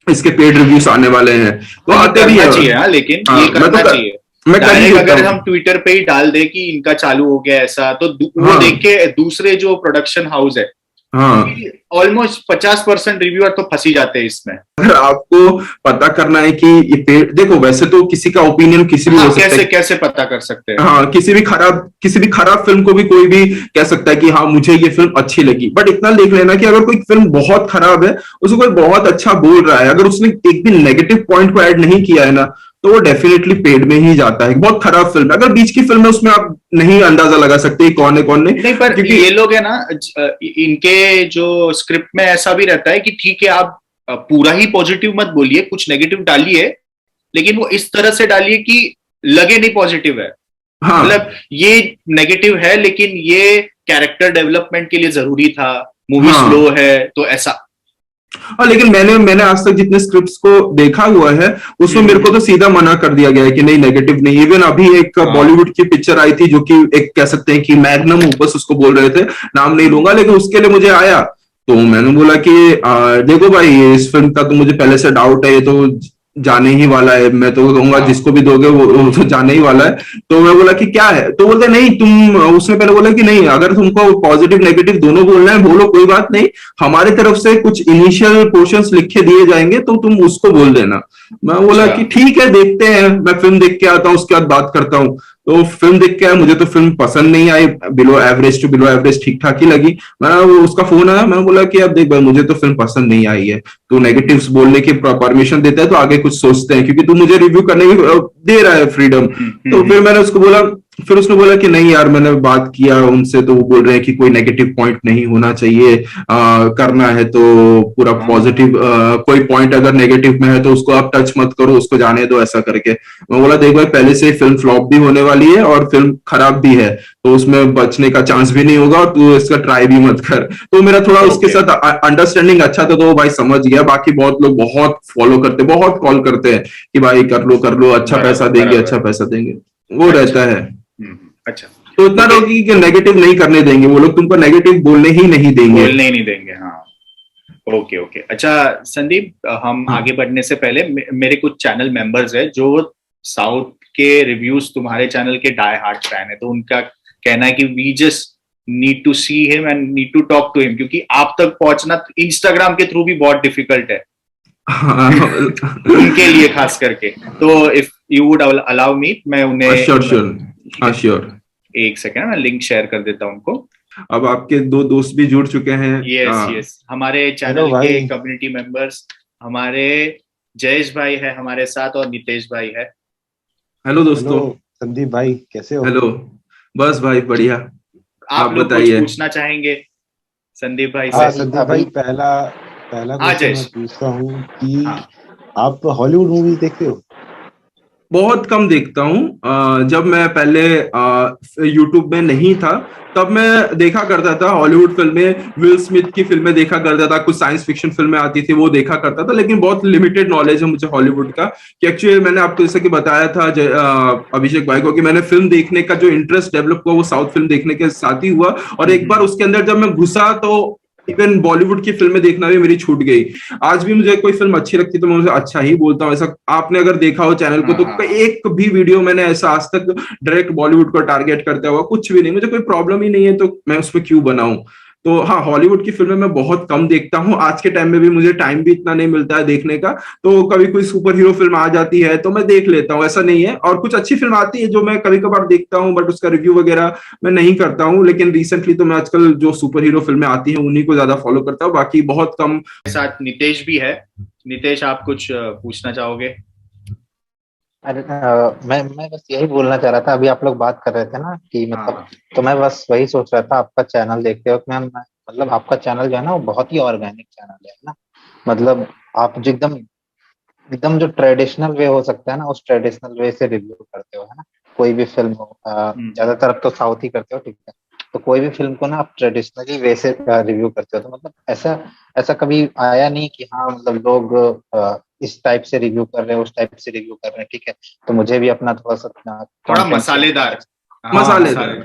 S1: इसके पेड रिव्यूज आने वाले हैं, तो
S2: हाँ, ये
S1: आते भी
S2: करना
S1: है।
S2: चाहिए। हाँ, लेकिन
S1: हाँ,
S2: ये करना चाहिए।
S1: मैं कर ही
S2: डायरेक्ट
S1: देता
S2: अगर
S1: हूँ।
S2: हम ट्विटर पे ही डाल दे कि इनका चालू हो गया ऐसा, तो वो
S1: हाँ,
S2: देख के दूसरे जो प्रोडक्शन हाउस है,
S1: हाँ,
S2: ऑलमोस्ट 50% रिव्यूअर तो फंस ही जाते हैं इसमें।
S1: अगर आपको पता करना है कि ये पेड़, देखो वैसे तो किसी का ओपिनियन किसी भी
S2: हाँ,
S1: हो सकता
S2: कैसे
S1: है।
S2: कैसे पता कर सकते हैं?
S1: हाँ, किसी भी खराब फिल्म को भी कोई भी कह सकता है कि हाँ मुझे ये फिल्म अच्छी लगी, बट इतना देख लेना कि अगर कोई फिल्म बहुत खराब है, उसको कोई बहुत अच्छा बोल रहा है, अगर उसने एक भी नेगेटिव पॉइंट को ऐड नहीं किया है ना, तो वो डेफिनेटली पेड में ही जाता है। बहुत खराब फिल्म है, अगर बीच की फिल्म है उसमें आप नहीं अंदाजा लगा सकते कौन है कौन नहीं,
S2: नहीं, पर
S1: क्योंकि
S2: ये लोग है ना, इनके जो स्क्रिप्ट में ऐसा भी रहता है कि ठीक है, आप पूरा ही पॉजिटिव मत बोलिए, कुछ नेगेटिव डालिए, लेकिन वो इस तरह से डालिए कि लगे नहीं पॉजिटिव है।
S1: हाँ,
S2: मतलब ये नेगेटिव है, लेकिन ये कैरेक्टर डेवलपमेंट के लिए जरूरी था, मूवी स्लो
S1: हाँ,
S2: है, तो ऐसा।
S1: हाँ, लेकिन मैंने मैंने आज तक जितने स्क्रिप्ट्स को देखा हुआ है उसमें मेरे को
S2: हम्म।
S1: तो सीधा मना कर दिया गया है कि नहीं, नेगेटिव नहीं। इवन अभी एक
S2: हाँ।
S1: बॉलीवुड की पिक्चर आई थी जो कि एक कह सकते हैं कि मैग्नम ओपस उसको बोल रहे थे, नाम नहीं लूंगा, लेकिन उसके लिए मुझे आया, तो मैंने बोला कि देखो भाई, ये इस फिल्म का तो मुझे पहले से डाउट है, ये तो जाने ही वाला है, मैं तो कहूंगा
S2: हाँ।
S1: जिसको भी दोगे वो तो जाने ही वाला है। तो मैं बोला कि क्या है, तो बोलते नहीं तुम, उसने पहले बोला कि नहीं, अगर तुमको पॉजिटिव नेगेटिव दोनों बोलना है बोलो, कोई बात नहीं, हमारी तरफ से कुछ इनिशियल पोर्शंस लिखे दिए जाएंगे तो तुम उसको बोल देना। मैं बोला
S2: अच्छा।
S1: कि ठीक है, देखते हैं, मैं फिल्म देख के आता हूँ उसके बाद बात करता हूँ। तो फिल्म देख के आया, मुझे तो फिल्म पसंद नहीं आई, below average to below average ठीक ठाक ही लगी। मैं वो उसका फोन आया, मैंने बोला कि अब देख भाई, मुझे तो फिल्म पसंद नहीं आई है, तू नेगेटिव्स बोलने की परमिशन देता है तो आगे कुछ सोचते हैं, क्योंकि तू मुझे रिव्यू करने की दे रहा है फ्रीडम। तो फिर मैंने उसको बोला, फिर उसने बोला कि नहीं यार, मैंने बात किया उनसे तो वो बोल रहे हैं कि कोई नेगेटिव पॉइंट नहीं होना चाहिए, करना है तो पूरा
S2: हाँ।
S1: पॉजिटिव, कोई पॉइंट अगर नेगेटिव में है तो उसको आप टच मत करो, उसको जाने दो, ऐसा करके। मैं बोला देख भाई, पहले से फिल्म फ्लॉप भी होने वाली है और फिल्म खराब भी है, तो उसमें बचने का चांस भी नहीं होगा, और तू इसका ट्राई भी मत कर। तो मेरा थोड़ा उसके
S2: ओके।
S1: साथ अंडरस्टैंडिंग अच्छा था, तो वो भाई समझ गया। बाकी बहुत लोग बहुत फॉलो करते, बहुत कॉल करते हैं कि भाई कर लो, अच्छा पैसा
S2: बराबर
S1: देंगे,
S2: बराबर।
S1: अच्छा पैसा देंगे, वो
S2: अच्छा।
S1: रहता है।
S2: अच्छा।
S1: तो इतना
S2: ओके।
S1: रहोगी कि नेगेटिव नहीं करने देंगे वो लोग, तुमको नेगेटिव बोलने ही नहीं देंगे।
S2: बोलने ही नहीं देंगे, हाँ। Okay okay. अच्छा संदीप, हम
S1: हाँ,
S2: आगे बढ़ने से पहले मेरे कुछ चैनल मेंबर्स हैं जो साउथ के रिव्यूज तुम्हारे चैनल के डाई हार्ड फैन है, तो उनका कहना है कि we just need to see him and need to talk to him, क्योंकि आप तक पहुंचना इंस्टाग्राम के थ्रू भी बहुत डिफिकल्ट है उनके लिए खास करके। तो if you would allow me, मैं उन्हें
S1: श्योर श्योर।
S2: ठीक
S1: हाँ
S2: है,
S1: श्योर।
S2: एक सेकेंड, मैं लिंक शेयर कर देता हूं उनको।
S1: अब आपके दो दोस्त भी जुड़ चुके हैं।
S2: यस यस, हमारे
S3: हेलो
S2: चैनल के
S3: भाई।
S2: कम्युनिटी मेंबर्स, हमारे जयेश भाई है हमारे साथ और नितेश भाई है।
S1: हेलो
S3: हेलो
S1: दोस्तों।
S3: संदीप भाई, कैसे हो?
S1: हेलो। बस भाई बढ़िया। आप
S2: आप लोग कुछ
S1: बताइए।
S2: पूछना चाहेंगे संदीप भाई से?
S3: हाँ संदीप भाई, पहला पहला
S2: हाँ
S3: क्वेश्चन मैं
S2: जयेश।
S3: पूछता हूँ कि
S2: हाँ।
S3: आप हॉलीवुड मूवीज देखते हो?
S1: बहुत कम देखता हूँ। जब मैं पहले यूट्यूब में नहीं था तब मैं देखा करता था हॉलीवुड फिल्में, विल स्मिथ की फिल्में देखा करता था, कुछ साइंस फिक्शन फिल्में आती थी वो देखा करता था, लेकिन बहुत लिमिटेड नॉलेज है मुझे हॉलीवुड का। कि एक्चुअली मैंने आपको जैसे कि बताया था अभिषेक भाई को, कि मैंने फिल्म देखने का जो इंटरेस्ट डेवलप हुआ वो साउथ फिल्म देखने के साथ ही हुआ, और एक बार उसके अंदर जब मैं घुसा तो इवन बॉलीवुड की फिल्में देखना भी मेरी छूट गई। आज भी मुझे कोई फिल्म अच्छी लगती है तो मैं उसे अच्छा ही बोलता हूँ। ऐसा आपने अगर देखा हो चैनल को
S2: हाँ
S1: तो
S2: हाँ हाँ।
S1: एक भी वीडियो मैंने ऐसा आज तक डायरेक्ट बॉलीवुड को टारगेट करता हुआ कुछ भी नहीं, मुझे कोई प्रॉब्लम ही नहीं है, तो मैं उसमें क्यों बनाऊं। तो हाँ, हॉलीवुड की फिल्में मैं बहुत कम देखता हूँ, आज के टाइम में भी मुझे टाइम भी इतना नहीं मिलता है देखने का। तो कभी कोई सुपर हीरो फिल्म आ जाती है तो मैं देख लेता हूँ, ऐसा नहीं है, और कुछ अच्छी फिल्म आती है जो मैं कभी कभार देखता हूँ, बट उसका रिव्यू वगैरह मैं नहीं करता हूँ। लेकिन रिसेंटली तो मैं आजकल जो सुपर हीरो फिल्में आती हैं उन्हीं को ज्यादा फॉलो करता हूँ, बाकी बहुत कम।
S2: मेरे साथ नितेश भी है। नितेश, आप कुछ पूछना चाहोगे?
S4: अरे मैं बस यही बोलना चाह रहा था, अभी आप लोग बात कर रहे थे ना कि
S2: हाँ
S4: मतलब,
S2: हाँ।
S4: तो मैं बस वही सोच रहा था आपका चैनल देखते वक्त मैं मतलब आपका चैनल जो है ना वो बहुत ही ऑर्गेनिक चैनल है ना। मतलब आप जो एकदम एकदम जो ट्रेडिशनल वे हो सकता है ना, उस ट्रेडिशनल वे से रिव्यू करते हो, है ना। कोई भी फिल्म हो, ज्यादातर अब तो साउथ ही करते हो, ठीक है, तो कोई भी फिल्म को ना आप ट्रेडिशनली वैसे रिव्यू करते हो, तो मतलब ऐसा ऐसा कभी आया नहीं कि हाँ मतलब लोग इस टाइप से रिव्यू कर रहे हैं, उस टाइप से रिव्यू कर रहे हैं, ठीक है, तो मुझे भी अपना थोड़ा सा
S2: थोड़ा
S4: content
S2: मसालेदार,
S1: मसालेदार।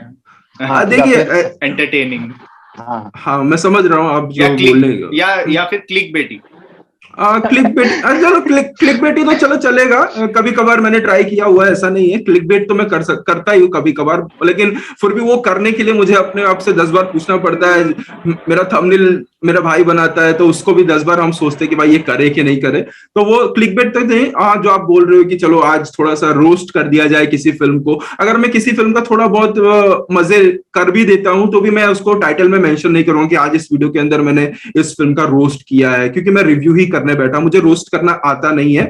S4: हाँ,
S1: देखिए
S2: एंटरटेनिंग,
S4: हाँ
S1: हाँ मैं समझ रहा हूँ आप
S2: या
S1: जो
S2: क्लिक
S1: बोलने
S2: या फिर क्लिक बेटी।
S1: क्लिक बेट चलो क्लिक बेटी तो चलो चलेगा, कभी कभार मैंने ट्राई किया हुआ है, ऐसा नहीं है। क्लिक बेट तो मैं करता ही हूँ कभी कभार, लेकिन फिर भी वो करने के लिए मुझे अपने आप से 10 बार पूछना पड़ता है। मेरा थंबनेल मेरा भाई बनाता है तो उसको भी 10 बार हम सोचते हैं कि भाई ये करे कि नहीं करे। तो वो क्लिक बेट तक नहीं। जो आप बोल रहे हो कि चलो आज थोड़ा सा रोस्ट कर दिया जाए किसी फिल्म को, अगर मैं किसी फिल्म का थोड़ा बहुत मजे कर भी देता हूं तो भी मैं उसको टाइटल में मेंशन नहीं करूंगा कि आज इस वीडियो के अंदर मैंने इस फिल्म का रोस्ट किया है, क्योंकि मैं रिव्यू ही करने बैठा, मुझे रोस्ट करना आता नहीं है।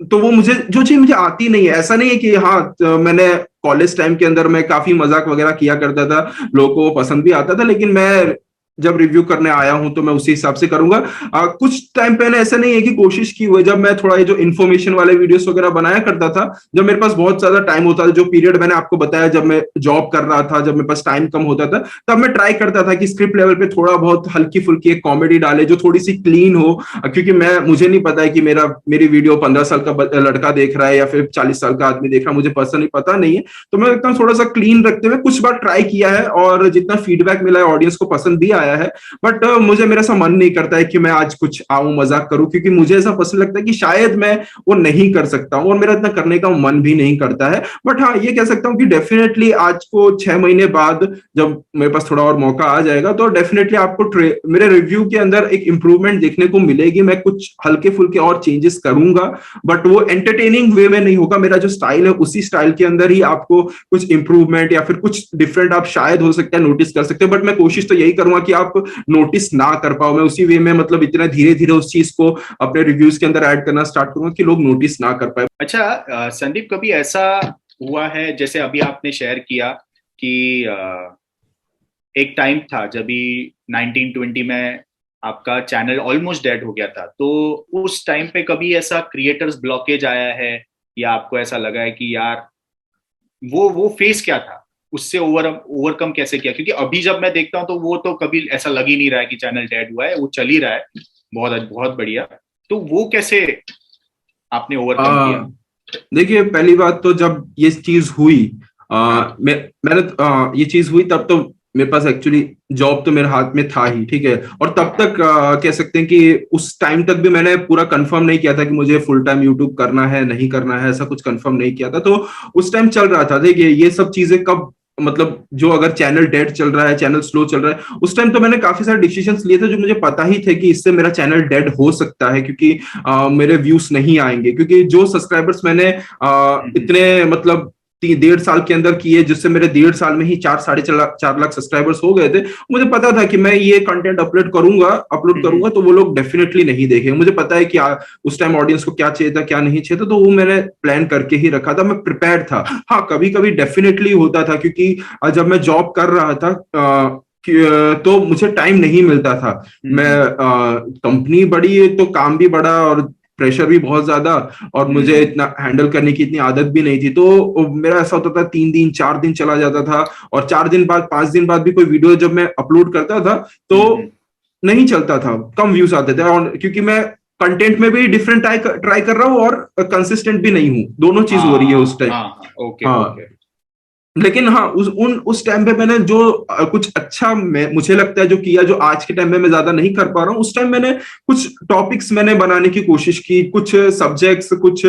S1: तो वो मुझे जो चीज मुझे आती नहीं है, ऐसा नहीं है कि हाँ मैंने कॉलेज टाइम के अंदर मैं काफी मजाक वगैरह किया करता था, लोगों को वो पसंद भी आता था, लेकिन मैं जब रिव्यू करने आया हूं तो मैं उसी हिसाब से करूंगा। कुछ टाइम पहले ऐसा नहीं है कि कोशिश की हुई, जब मैं थोड़ा ये जो इन्फॉर्मेशन वाले वीडियोस वगैरह बनाया करता था, जब मेरे पास बहुत ज्यादा टाइम होता था, जो पीरियड मैंने आपको बताया जब मैं जॉब कर रहा था, जब मेरे पास टाइम कम होता था, तब मैं ट्राई करता था कि स्क्रिप्ट लेवल पे थोड़ा बहुत हल्की फुल्की एक कॉमेडी डाले जो थोड़ी सी क्लीन हो, क्योंकि मुझे नहीं पता है कि मेरी वीडियो 15 साल का लड़का देख रहा है या फिर 40 साल का आदमी देख रहा है, मुझे पर्सनली पता नहीं है। तो मैं एकदम थोड़ा सा क्लीन रखते हुए कुछ बार ट्राई किया है, और जितना फीडबैक मिला है ऑडियंस को पसंद भी आया है। बट मुझे मेरा ऐसा मन नहीं करता है कि मैं आज कुछ आऊं मजाक करूं, क्योंकि मुझे ऐसा पसंद लगता है कि शायद मैं वो नहीं कर सकता हूं, और मेरा इतना करने का मन भी नहीं करता है। बट हाँ ये कह सकता हूं कि डेफिनेटली आज को 6 महीने बाद जब मेरे पास थोड़ा और मौका आ जाएगा तो डेफिनेटली आपको मेरे रिव्यू के अंदर एक इंप्रूवमेंट देखने को मिलेगी। मैं कुछ हल्के फुल्के और चेंजेस करूंगा, बट वो एंटरटेनिंग वे में नहीं होगा। मेरा जो स्टाइल है उसी स्टाइल के अंदर ही आपको कुछ इंप्रूवमेंट या फिर कुछ डिफरेंट आप शायद हो सकता है नोटिस कर सकते हो, बट मैं कोशिश तो यही करूंगा कि आप नोटिस ना कर पाओ। मैं उसी वे में मतलब इतना धीरे धीरे उस चीज को अपने रिव्यूज के अंदर ऐड करना स्टार्ट करूंगा कि लोग नोटिस ना कर पाए।
S2: अच्छा संदीप, कभी ऐसा हुआ है जैसे अभी आपने शेयर किया कि एक टाइम था जब 1920 में आपका चैनल ऑलमोस्ट डेड हो गया था, तो उस टाइम पे कभी ऐसा क्रिएटर्स ब्लॉकेज आया है, या आपको ऐसा लगा है कि यार वो फेस क्या था, उससे ओवरकम कैसे किया? क्योंकि अभी जब मैं देखता हूं तो वो तो कभी ऐसा लग ही नहीं रहा है कि चैनल डेड हुआ है, वो चल ही रहा है, बहुत बहुत बढ़िया। तो वो कैसे आपने ओवरकम किया?
S1: देखिए पहली बात तो जब ये चीज हुई, मैंने ये चीज हुई तब तो मेरे पास एक्चुअली जॉब तो मेरे हाथ में था ही, ठीक है, और तब तक कह सकते हैं कि उस टाइम तक भी मैंने पूरा कंफर्म नहीं किया था कि मुझे फुल टाइम यूट्यूब करना है नहीं करना है, ऐसा कुछ कंफर्म नहीं किया था। तो उस टाइम चल रहा था। देखिए ये सब चीजें कब मतलब जो अगर चैनल डेड चल रहा है, चैनल स्लो चल रहा है, उस टाइम तो मैंने काफी सारे डिसीजंस लिए थे जो मुझे पता ही थे कि इससे मेरा चैनल डेड हो सकता है, क्योंकि मेरे व्यूज नहीं आएंगे, क्योंकि जो सब्सक्राइबर्स मैंने इतने मतलब 1.5 साल के अंदर किए, जिससे मेरे 1.5 साल में ही 4 लाख सब्सक्राइबर्स हो गए थे, मुझे पता था कि मैं ये कंटेंट अपलोड करूंगा तो वो लोग डेफिनेटली नहीं देखेंगे। मुझे पता है कि उस टाइम ऑडियंस को क्या चाहिए था क्या नहीं चाहिए था, तो वो मैंने प्लान करके ही रखा था, मैं प्रिपेयर्ड था। हाँ कभी कभी डेफिनेटली होता था, क्योंकि जब मैं जॉब कर रहा था तो मुझे टाइम नहीं मिलता था। मैं कंपनी बड़ी है तो काम भी बड़ा और प्रेशर भी बहुत ज्यादा, और मुझे इतना हैंडल करने की इतनी आदत भी नहीं थी। तो मेरा ऐसा होता था 3 दिन 4 दिन चला जाता था, और 4 दिन बाद 5 दिन बाद भी कोई वीडियो जब मैं अपलोड करता था तो नहीं चलता था, कम व्यूज आते थे, और क्योंकि मैं कंटेंट में भी डिफरेंट ट्राई कर रहा हूँ और कंसिस्टेंट भी नहीं हूँ, दोनों चीज हो रही है उस टाइम।
S2: ओके।
S1: लेकिन हाँ उस टाइम पे मैंने जो कुछ अच्छा मुझे लगता है जो किया, जो आज के टाइम में मैं ज्यादा नहीं कर पा रहा हूँ, उस टाइम मैंने कुछ टॉपिक्स मैंने बनाने की कोशिश की, कुछ सब्जेक्ट्स कुछ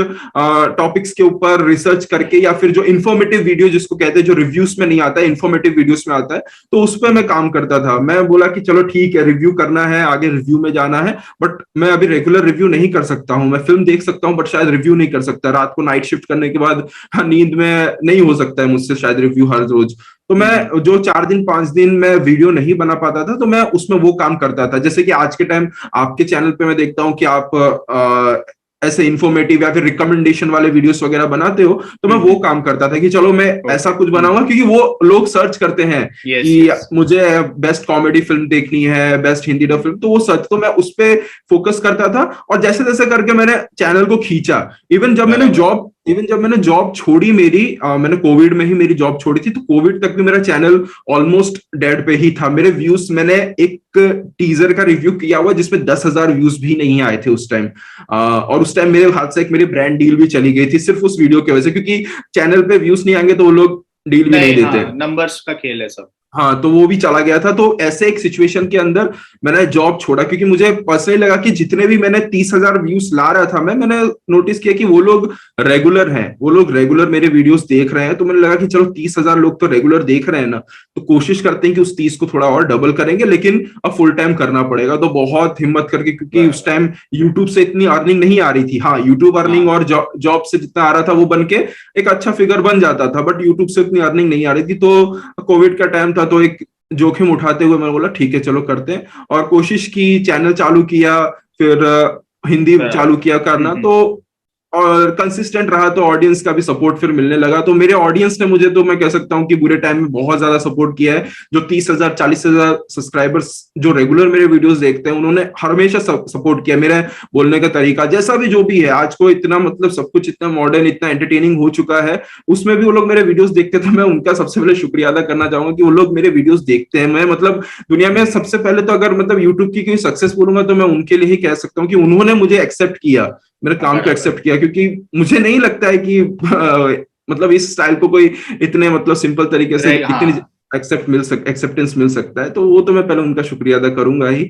S1: टॉपिक्स के ऊपर रिसर्च करके, या फिर जो इन्फॉर्मेटिव वीडियो जिसको कहते हैं, जो रिव्यूज में नहीं आता है इन्फॉर्मेटिव वीडियोस में आता है, तो उस पर मैं काम करता था। मैं बोला कि चलो ठीक है रिव्यू करना है, आगे रिव्यू में जाना है, बट मैं अभी रेगुलर रिव्यू नहीं कर सकता हूँ। मैं फिल्म देख सकता हूँ बट शायद रिव्यू नहीं कर सकता, रात को नाइट शिफ्ट करने के बाद नींद में नहीं हो सकता है मुझसे शायद रिव्यू हर रोज। तो मैं जो 4 दिन 5 दिन मैं वीडियो नहीं बना पाता था, तो मैं उसमें वो काम करता था। जैसे कि आज के टाइम आपके चैनल पे मैं देखता हूँ कि आप ऐसे इन्फॉर्मेटिव या फिर रिकमेंडेशन वाले वीडियोस वगैरह बनाते हो, तो मैं वो काम करता था कि चलो मैं ऐसा कुछ बनाऊंगा, क्योंकि वो लोग सर्च करते हैं कि मुझे बेस्ट कॉमेडी फिल्म देखनी है, बेस्ट हिंदी डब फिल्म, तो वो सर्च, तो मैं उस पर फोकस करता था। और जैसे जैसे करके मैंने चैनल को खींचा, इवन जब मैंने जॉब इवन जब मैंने जॉब छोड़ी मेरी, मैंने कोविड में ही मेरी जॉब छोड़ी थी, तो कोविड तक भी मेरा चैनल ऑलमोस्ट डेड पे ही था। मेरे व्यूज, मैंने एक टीजर का रिव्यू किया हुआ जिसमें 10,000 व्यूज भी नहीं आए थे उस टाइम। और उस टाइम मेरे हाथ से एक मेरी ब्रांड डील भी चली गई थी सिर्फ उस वीडियो की वजह से, क्योंकि चैनल पे व्यूज नहीं आएंगे तो वो लोग डील भी नहीं देते।
S2: नंबर्स का खेल है सब।
S1: हाँ, तो वो भी चला गया था। तो ऐसे एक सिचुएशन के अंदर मैंने जॉब छोड़ा, क्योंकि मुझे पर्सनली लगा कि जितने भी मैंने 30,000 व्यूज ला रहा था, मैंने नोटिस किया कि वो लोग रेगुलर हैं, वो लोग रेगुलर मेरे वीडियोस देख रहे हैं। तो मैंने लगा कि चलो 30,000 लोग तो रेगुलर देख रहे हैं ना, तो कोशिश करते हैं कि उस 30 को थोड़ा और डबल करेंगे, लेकिन अब फुल टाइम करना पड़ेगा। तो बहुत हिम्मत करके, क्योंकि उस टाइम यूट्यूब से इतनी अर्निंग नहीं आ रही थी। हाँ, यूट्यूब अर्निंग और जॉब से जितना आ रहा था वो बन के एक अच्छा फिगर बन जाता था, बट यूट्यूब से उतनी अर्निंग नहीं आ रही थी। तो कोविड का टाइम था, तो एक जोखिम उठाते हुए मैंने बोला ठीक है चलो करते हैं, और कोशिश की, चैनल चालू किया, फिर हिंदी चालू किया करना। तो और कंसिस्टेंट रहा तो ऑडियंस का भी सपोर्ट फिर मिलने लगा। तो मेरे ऑडियंस ने मुझे, तो मैं कह सकता हूँ कि बुरे टाइम में बहुत ज्यादा सपोर्ट किया है। जो 30,000 40,000 सब्सक्राइबर्स जो रेगुलर मेरे वीडियोस देखते हैं, उन्होंने हमेशा सपोर्ट किया। मेरे बोलने का तरीका जैसा भी जो भी है, आज को इतना मतलब सब कुछ इतना मॉडर्न, इतना एंटरटेनिंग हो चुका है, उसमें भी वो लोग मेरे वीडियोस देखते थे। मैं उनका सबसे पहले शुक्रिया अदा करना चाहूंगा कि वो लोग मेरे वीडियोस देखते हैं। मैं मतलब दुनिया में सबसे पहले तो अगर मतलब यूट्यूब की कोई सक्सेस बोलूंगा तो मैं उनके लिए ही कह सकता हूँ कि उन्होंने मुझे एक्सेप्ट किया, मेरे काम को एक्सेप्ट किया। क्योंकि मुझे नहीं लगता है कि मतलब इस स्टाइल को कोई इतने मतलब सिंपल तरीके से इतनी एक्सेप्टेंस मिल सकता है। तो वो तो मैं पहले उनका शुक्रिया अदा करूंगा ही।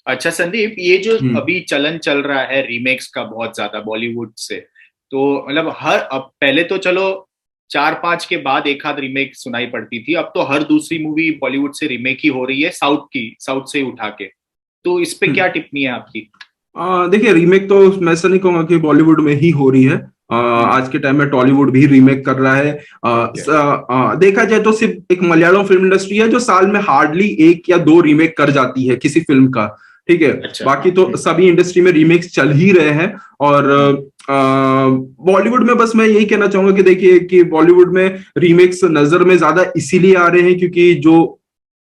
S2: अच्छा संदीप, ये जो अभी चलन चल रहा है रीमेक्स का बहुत ज्यादा बॉलीवुड से, तो मतलब अब पहले तो चलो 4-5 के बाद एक आध रीमेक सुनाई पड़ती थी, अब तो हर दूसरी मूवी बॉलीवुड से रीमेक ही हो रही है, साउथ से उठा के। तो इस पे क्या टिप्पणी है आपकी?
S1: देखिए, रीमेक तो मैं ऐसा नहीं कहूंगा कि बॉलीवुड में ही हो रही है। आज के टाइम में टॉलीवुड भी रीमेक कर रहा है। देखा जाए तो सिर्फ एक मलयालम फिल्म इंडस्ट्री है जो साल में हार्डली 1 या 2 रीमेक कर जाती है किसी फिल्म का, ठीक है।
S2: अच्छा।
S1: बाकी तो सभी इंडस्ट्री में रीमेक्स चल ही रहे हैं। और बॉलीवुड में बस मैं यही कहना चाहूंगा कि देखिए कि बॉलीवुड में रीमेक्स नजर में ज्यादा इसीलिए आ रहे हैं क्योंकि जो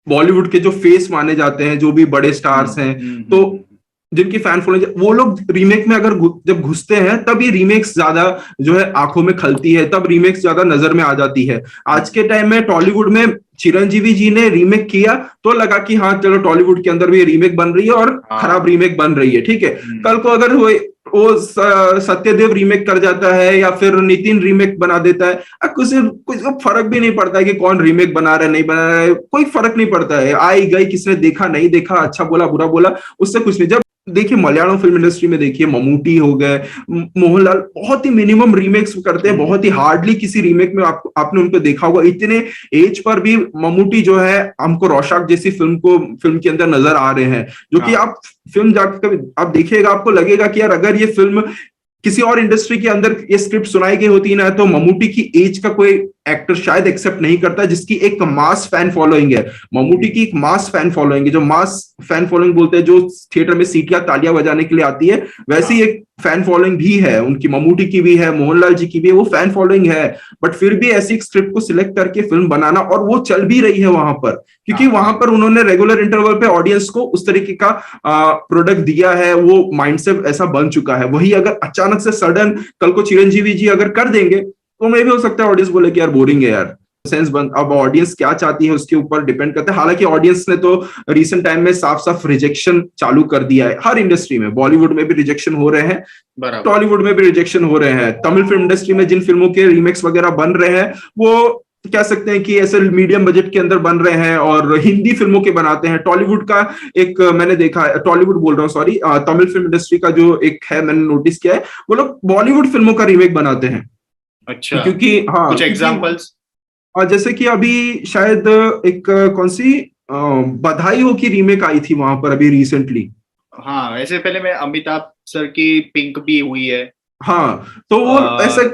S1: बॉलीवुड के जो फेस माने जाते हैं, जो भी बड़े स्टार्स हैं, तो जिनकी फैन फॉलोइंग, वो लोग रीमेक में अगर जब घुसते हैं तब ये रीमेक्स ज्यादा जो है आंखों में खलती है, तब रीमेक्स ज्यादा नजर में आ जाती है। आज के टाइम में टॉलीवुड में चिरंजीवी जी ने रीमेक किया तो लगा कि हाँ चलो टॉलीवुड के अंदर भी रीमेक बन रही है और खराब रीमेक बन रही है, ठीक है। कल को अगर वो सत्यदेव रीमेक कर जाता है या फिर नितिन रीमेक बना देता है, कुछ फर्क भी नहीं पड़ता है कि कौन रीमेक बना रहा है नहीं बना रहा है, कोई फर्क नहीं पड़ता है। आई गई, किसने देखा नहीं देखा, अच्छा बोला बुरा बोला, उससे कुछ नहीं। जब देखिए मलयालम फिल्म इंडस्ट्री में देखिए ममूटी हो गए, मोहनलाल, बहुत ही मिनिमम रीमेक्स करते हैं, बहुत ही हार्डली किसी रीमेक में आपने उनको देखा होगा। इतने एज पर भी ममूटी जो है हमको रोशाक जैसी फिल्म के अंदर नजर आ रहे हैं, जो कि आप फिल्म जाकर कभी आप देखिएगा आपको लगेगा कि यार अगर ये फिल्म किसी और इंडस्ट्री के अंदर ये स्क्रिप्ट सुनाई गई होती ना तो ममूटी की एज का कोई एक्टर शायद एक्सेप्ट नहीं करता, जिसकी एक मास फैन फॉलोइंग है। ममूटी की एक मास फैन फॉलोइंग है, जो मास फैन फॉलोइंग बोलते हैं, जो थिएटर में सीटियां तालियां बजाने के लिए आती है, वैसी एक फैन फॉलोइंग भी है उनकी, ममूटी की भी है, मोहनलाल जी की भी है, वो फैन फॉलोइंग है। बट फिर भी ऐसी स्क्रिप्ट को सिलेक्ट करके फिल्म बनाना, और वो चल भी रही है वहां पर, क्योंकि वहां पर उन्होंने रेगुलर इंटरवल पे ऑडियंस को उस तरीके का प्रोडक्ट दिया है, वो माइंडसेट ऐसा बन चुका है। वही अगर अचानक से सडन कल को चिरंजीवी जी अगर कर देंगे तो मे भी हो सकता है ऑडियंस बोले कि यार बोरिंग है यार, सेंस बंद। अब ऑडियंस क्या चाहती है उसके ऊपर डिपेंड करता है। हालांकि ऑडियंस ने तो रिसेंट टाइम में साफ साफ रिजेक्शन चालू कर दिया है हर इंडस्ट्री में, बॉलीवुड में भी रिजेक्शन हो रहे हैं, टॉलीवुड में भी रिजेक्शन हो रहे हैं। तमिल फिल्म इंडस्ट्री में जिन फिल्मों के रीमेक्स वगैरह बन रहे हैं वो कह सकते हैं कि ऐसे मीडियम बजट के अंदर बन रहे हैं और हिंदी फिल्मों के बनाते हैं। टॉलीवुड का एक मैंने देखा, टॉलीवुड बोल रहा हूँ सॉरी, तमिल फिल्म इंडस्ट्री का जो एक है मैंने नोटिस किया है, वो लोग बॉलीवुड फिल्मों का रीमेक बनाते हैं।
S2: अच्छा,
S1: क्योंकि हाँ,
S2: कुछ एग्जांपल्स?
S1: जैसे कि अभी शायद एक कौन सी बधाई हो की रीमेक आई थी वहां पर अभी रिसेंटली।
S2: हाँ, ऐसे पहले में अमिताभ सर की पिंक भी हुई है।
S1: हाँ, तो वो ऐसा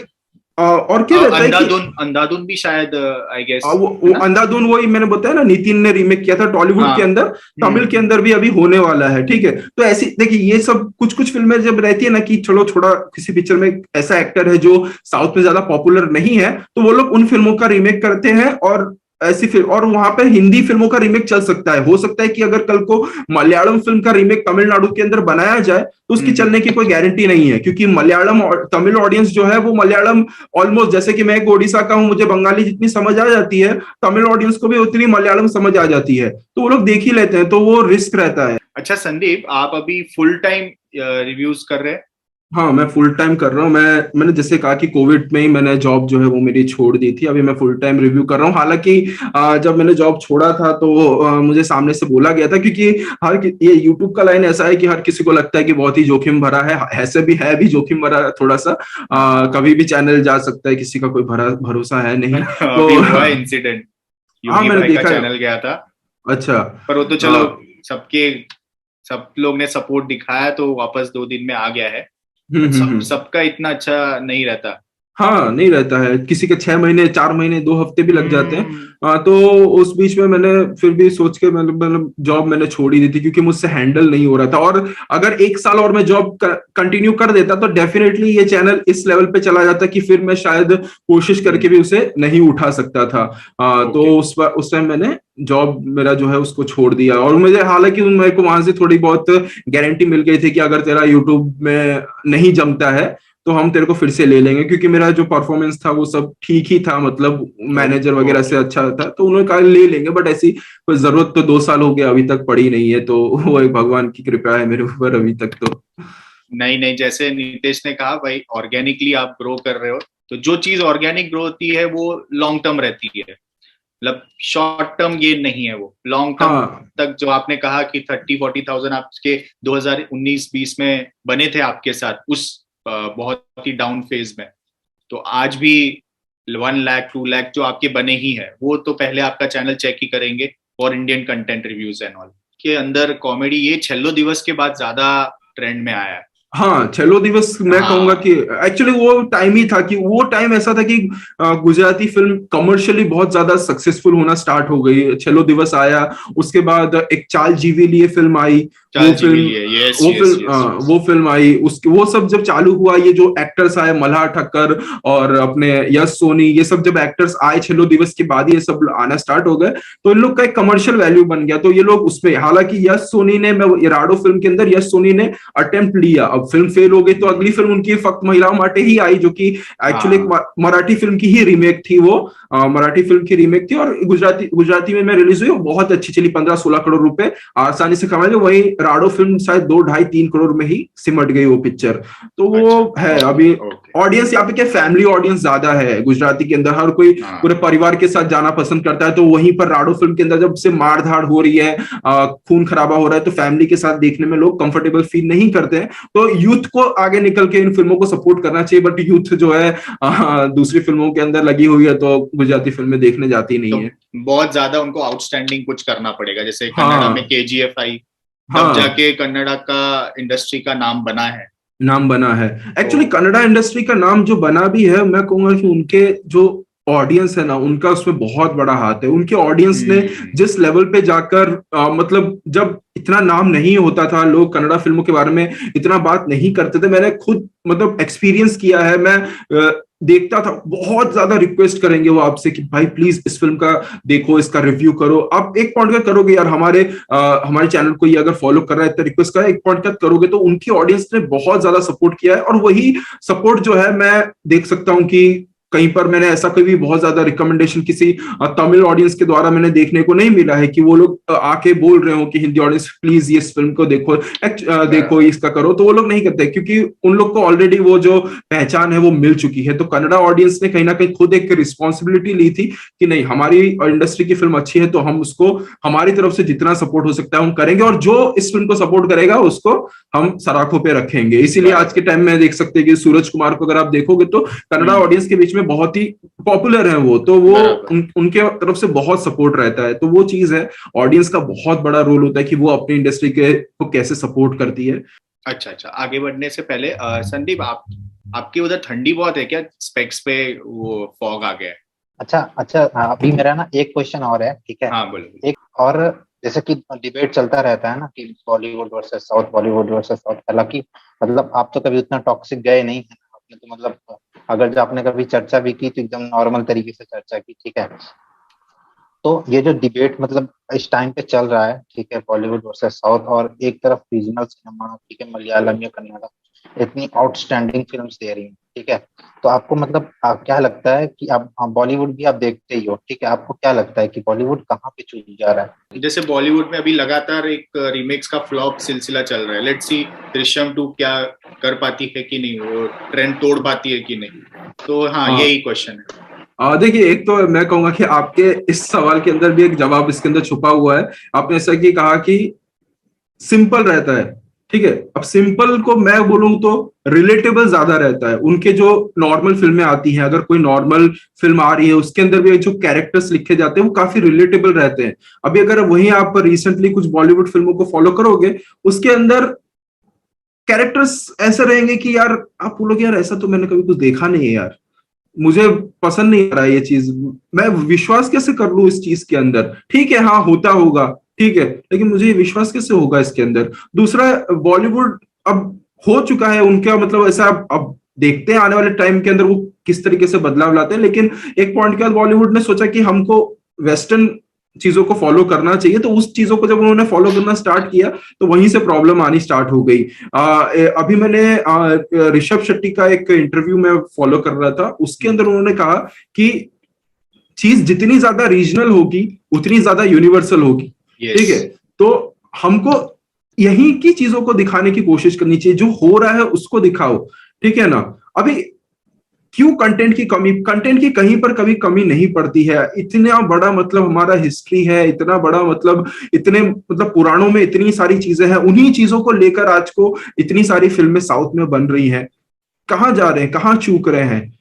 S1: और क्या रहता है कि
S2: अंधाधुन भी शायद आई गेस
S1: वो अंधाधुन, वही मैंने बताया ना, नितिन ने रीमेक किया था टॉलीवुड के अंदर, तमिल के अंदर भी अभी होने वाला है, ठीक है। तो ऐसी देखिए ये सब कुछ फिल्में जब रहती है ना कि चलो थोड़ा किसी पिक्चर में ऐसा एक्टर है जो साउथ में ज्यादा पॉपुलर नहीं है, तो वो लोग उन फिल्मों का रीमेक करते हैं और ऐसी फिल्म, और वहां पे हिंदी फिल्मों का रीमेक चल सकता है। हो सकता है कि अगर कल को मलयालम फिल्म का रीमेक तमिलनाडु के अंदर बनाया जाए तो उसकी चलने की कोई गारंटी नहीं है, क्योंकि मलयालम और तमिल ऑडियंस जो है वो मलयालम ऑलमोस्ट, जैसे कि मैं एक ओडिशा का हूं, मुझे बंगाली जितनी समझ आ जाती है, तमिल ऑडियंस को भी उतनी मलयालम समझ आ जाती है, तो वो लोग देख ही लेते हैं, तो वो रिस्क रहता है।
S2: अच्छा संदीप, आप अभी फुल टाइम रिव्यूज कर रहे हैं?
S1: हाँ, मैं फुल टाइम कर रहा हूँ। मैंने जैसे कहा कि कोविड में ही मैंने जॉब जो है वो मेरी छोड़ दी थी। अभी मैं फुल टाइम रिव्यू कर रहा हूँ। हालांकि जब मैंने जॉब छोड़ा था तो मुझे सामने से बोला गया था, क्योंकि ये यूट्यूब का लाइन ऐसा है कि हर किसी को लगता है कि बहुत ही जोखिम भरा है। ऐसे भी है, भी जोखिम भरा है थोड़ा सा। कभी भी चैनल जा सकता है, किसी का कोई भरोसा है नहीं।
S2: अभी
S1: तो
S2: हुआ इंसिडेंट,
S1: हाँ,
S2: योगी
S1: मैंने
S2: भाई का
S1: देखा।
S2: चैनल गया था,
S1: अच्छा।
S2: पर वो तो चलो सबके सब लोग ने सपोर्ट दिखाया तो वापस 2 दिन में आ गया है। सबका इतना अच्छा नहीं रहता।
S1: हाँ, नहीं रहता है, किसी के 6 महीने, 4 महीने, 2 हफ्ते भी लग जाते हैं।
S2: हम्म।
S1: तो उस बीच में मैंने फिर भी सोच के मतलब जॉब मैंने छोड़ ही दी थी, क्योंकि मुझसे हैंडल नहीं हो रहा था। और अगर 1 साल और मैं जॉब कंटिन्यू कर देता तो डेफिनेटली ये चैनल इस लेवल पे चला जाता कि फिर मैं शायद कोशिश करके भी उसे नहीं उठा सकता था। तो
S2: ओके।
S1: उस टाइम मैंने जॉब मेरा जो है उसको छोड़ दिया। और मुझे हालांकि मेरे को वहां से थोड़ी बहुत गारंटी मिल गई थी कि अगर तेरा यूट्यूब में नहीं जमता है तो हम तेरे को फिर से ले लेंगे, क्योंकि मेरा जो परफॉर्मेंस था वो सब ठीक ही था, मतलब मैनेजर वगैरह से
S2: ओके।
S1: अच्छा था, तो उन्होंने कहा ले लेंगे। बट ऐसी कोई जरूरत तो 2 साल हो गया अभी तक पड़ी नहीं है, तो वो एक भगवान की कृपा है मेरे ऊपर अभी तक तो।
S2: नहीं नहीं, जैसे नीतीश ने कहा भाई, ऑर्गेनिकली आप ग्रो कर रहे हो, तो जो चीज ऑर्गेनिक ग्रो होती है वो लॉन्ग टर्म रहती है। मतलब शॉर्ट टर्म गेन नहीं है, वो लॉन्ग टर्म
S1: हाँ,
S2: तक। जो आपने कहा कि 30-40,000 आपके 2019-20 में बने थे आपके साथ उस बहुत ही डाउन फेज में, तो आज भी 1 लाख 2 लाख जो आपके बने ही है, वो तो पहले आपका चैनल चेक ही करेंगे और Indian content reviews and all के अंदर कॉमेडी ये छेल्लो दिवस के बाद ज्यादा ट्रेंड में आया है।
S1: हाँ, छेल्लो दिवस मैं कहूंगा
S2: हाँ।
S1: कि एक्चुअली वो टाइम ही था, कि वो टाइम ऐसा था कि गुजराती फिल्म कमर्शियली बहुत ज्यादा सक्सेसफुल होना स्टार्ट हो गई। छेल्लो दिवस आया, उसके बाद एक चाल जीवी लिए फिल्म आई। वो
S2: चाल जी भी
S1: फिल्म
S2: लिए, यस यस यस यस।
S1: वो फिल्म आई, उसकी वो सब जब चालू हुआ, ये जो एक्टर्स आए मल्हार ठक्कर और अपने यश सोनी, ये सब जब एक्टर्स आए छेल्लो दिवस के बाद ये सब आना स्टार्ट हो गए, तो इन लोग का एक कमर्शियल वैल्यू बन गया। तो ये लोग उसमें, हालांकि यश सोनी ने, मैं इराडो फिल्म के अंदर यश सोनी ने अटेम्प्ट लिया। अब फिल्म फेल हो गई तो अगली फिल्म उनकी फक्त महिलाओं माटे ही आई, जो कि एक्चुअली एक
S2: हाँ।
S1: मराठी फिल्म की ही रीमेक थी। वो मराठी फिल्म की रीमेक थी, और गुजराती में रिलीज हुई, बहुत अच्छी चली, 15-16 करोड़ रुपए आसानी से कमाए। वही राडो फिल्म शायद 2-2.5-3 करोड़ में ही सिमट गई वो पिक्चर। तो
S2: अच्छा।
S1: वो है
S2: ओके
S1: अभी
S2: ओके।
S1: ऑडियंस यहाँ पे क्या, फैमिली ऑडियंस ज्यादा है गुजराती के अंदर। हर कोई पूरे
S2: हाँ।
S1: परिवार के साथ जाना पसंद करता है। तो वहीं पर राडो फिल्म के अंदर जब से मार धाड़ हो रही है, खून खराबा हो रहा है, तो फैमिली के साथ देखने में लोग कंफर्टेबल फील नहीं करते हैं। तो यूथ को आगे निकल के इन फिल्मों को सपोर्ट करना चाहिए। बट यूथ जो है दूसरी फिल्मों के अंदर लगी हुई है, तो गुजराती फिल्में देखने जाती
S2: तो
S1: नहीं है।
S2: बहुत ज्यादा उनको आउटस्टैंडिंग कुछ करना पड़ेगा, जैसे कन्नड़ा में
S1: हाँ,
S2: केजीएफ आई, तब
S1: हाँ,
S2: जाके कन्नड़ा का इंडस्ट्री का नाम बना है।
S1: नाम बना है।
S2: तो
S1: एक्चुअली कन्नड़ा इंडस्ट्री का नाम जो बना भी है, मैं कहूंगा कि उनके जो ऑडियंस है ना, उनका उसमें बहुत बड़ा हाथ है। उनके ऑडियंस ने
S2: हम्म।
S1: जिस लेवल पे जाकर मतलब जब इतना नाम नहीं होता था, लोग कन्नड़ा फिल्मों के बारे में इतना बात नहीं करते थे, मैंने खुद मतलब एक्सपीरियंस किया है। मैं देखता था, बहुत ज्यादा रिक्वेस्ट करेंगे वो आपसे कि भाई प्लीज इस फिल्म का देखो, इसका रिव्यू करो। आप एक पॉइंट का करोगे यार, हमारे चैनल को ये अगर फॉलो कर रहा है तो रिक्वेस्ट करा, एक पॉइंट का करोगे, तो उनकी ऑडियंस ने बहुत ज्यादा सपोर्ट किया है। और वही सपोर्ट जो है मैं देख सकता हूँ कि कहीं पर मैंने ऐसा कोई भी बहुत ज्यादा रिकमेंडेशन किसी तमिल ऑडियंस के द्वारा मैंने देखने को नहीं मिला है कि वो लोग आके बोल रहे हो कि हिंदी ऑडियंस प्लीज ये इस फिल्म को देखो, देखो इसका करो। तो वो लोग नहीं करते, क्योंकि उन लोग को ऑलरेडी वो जो पहचान है वो मिल चुकी है। तो कन्नड़ा ऑडियंस ने कहीं ना कहीं खुद एक रिस्पॉन्सिबिलिटी ली थी कि नहीं, हमारी इंडस्ट्री की फिल्म अच्छी है, तो हम उसको हमारी तरफ से जितना सपोर्ट हो सकता है हम करेंगे, और जो इस फिल्म को सपोर्ट करेगा उसको हम सराखों पे रखेंगे। इसीलिए आज के
S2: बराबर।
S1: टाइम में देख सकते हैं कि सूरज कुमार को अगर आप देखोगे तो कन्नड़ा ऑडियंस के बीच में बहुत ही पॉपुलर है वो, तो वो
S2: बराबर।
S1: उनके तरफ से बहुत सपोर्ट रहता है। तो वो चीज है, ऑडियंस का बहुत बड़ा रोल होता है कि वो अपनी इंडस्ट्री के को कैसे सपोर्ट करती है।
S2: अच्छा अच्छा, आगे बढ़ने से पहले संदीप, आपके उधर ठंडी बहुत है क्या? स्पेक्स पे वो फॉग आ गया है।
S4: अच्छा अच्छा, अभी मेरा ना एक क्वेश्चन और है, ठीक है?
S2: हाँ बोलो।
S4: एक और, जैसे कि डिबेट चलता रहता है ना कि Bollywood versus south, Bollywood versus south. हालांकि मतलब आप तो कभी उतना टॉक्सिक गए नहीं है, आपने तो मतलब अगर जो आपने कभी चर्चा भी की तो एकदम नॉर्मल तरीके से चर्चा की, ठीक है? तो ये जो डिबेट मतलब इस टाइम पे चल रहा है, ठीक है, बॉलीवुड वर्सेस साउथ, और एक तरफ रीजनल सिनेमा, ठीक है, मलयालम या कन्नड़ा इतनी आउटस्टैंडिंग फिल्म्स दे रही हैं, ठीक है, तो आपको मतलब क्या लगता है कि आप बॉलीवुड भी आप देखते ही हो, ठीक है, आपको क्या लगता है कि बॉलीवुड कहाँ पे चूक जा रहा है?
S2: जैसे बॉलीवुड में अभी लगातार एक रीमेक्स का फ्लॉप सिलसिला चल रहा है। लेट्स सी दृश्यम 2 क्या कर पाती है कि नहीं, वो ट्रेंड तोड़ पाती है कि नहीं। तो हाँ, यही क्वेश्चन है।
S1: देखिए, एक तो मैं कहूंगा कि आपके इस सवाल के अंदर भी एक जवाब इसके अंदर छुपा हुआ है। आपने ऐसा कि कहा कि सिंपल रहता है, ठीक है। अब सिंपल को मैं बोलूं तो रिलेटेबल ज्यादा रहता है। उनके जो नॉर्मल फिल्में आती हैं, अगर कोई नॉर्मल फिल्म आ रही है उसके अंदर भी जो कैरेक्टर्स लिखे जाते हैं वो काफी रिलेटेबल रहते हैं। अभी अगर वहीं आप रिसेंटली कुछ बॉलीवुड फिल्मों को फॉलो करोगे, उसके अंदर कैरेक्टर्स ऐसे रहेंगे कि यार आप बोलोगे यार ऐसा तो मैंने कभी कुछ देखा नहीं है यार, मुझे पसंद नहीं आ रहा है ये चीज, मैं विश्वास कैसे कर लूं इस चीज के अंदर। ठीक है, हाँ होता होगा, ठीक है, लेकिन मुझे ये विश्वास कैसे होगा इसके अंदर। दूसरा, बॉलीवुड अब हो चुका है उनका मतलब ऐसा, अब देखते हैं आने वाले टाइम के अंदर वो किस तरीके से बदलाव लाते हैं। लेकिन एक पॉइंट के बाद बॉलीवुड ने सोचा कि हमको वेस्टर्न चीजों को फॉलो करना चाहिए, तो उस चीजों को जब उन्होंने फॉलो करना स्टार्ट किया तो वहीं से प्रॉब्लम आनी स्टार्ट हो गई। अभी मैंने ऋषभ शेट्टी का एक इंटरव्यू में फॉलो कर रहा था, उसके अंदर उन्होंने कहा कि चीज जितनी ज्यादा रीजनल होगी उतनी ज्यादा यूनिवर्सल होगी। ठीक है, तो हमको यहीं की चीजों को दिखाने की कोशिश करनी चाहिए, जो हो रहा है उसको दिखाओ, ठीक है ना। अभी क्यों कंटेंट की कमी, कंटेंट की कहीं पर कभी कमी नहीं पड़ती है। इतना बड़ा मतलब हमारा हिस्ट्री है, इतना बड़ा मतलब इतने मतलब पुराणों में इतनी सारी चीजें हैं, उन्हीं चीजों को लेकर आज को इतनी सारी फिल्में साउथ में बन रही हैं। कहाँ जा रहे हैं, कहाँ चूक रहे हैं,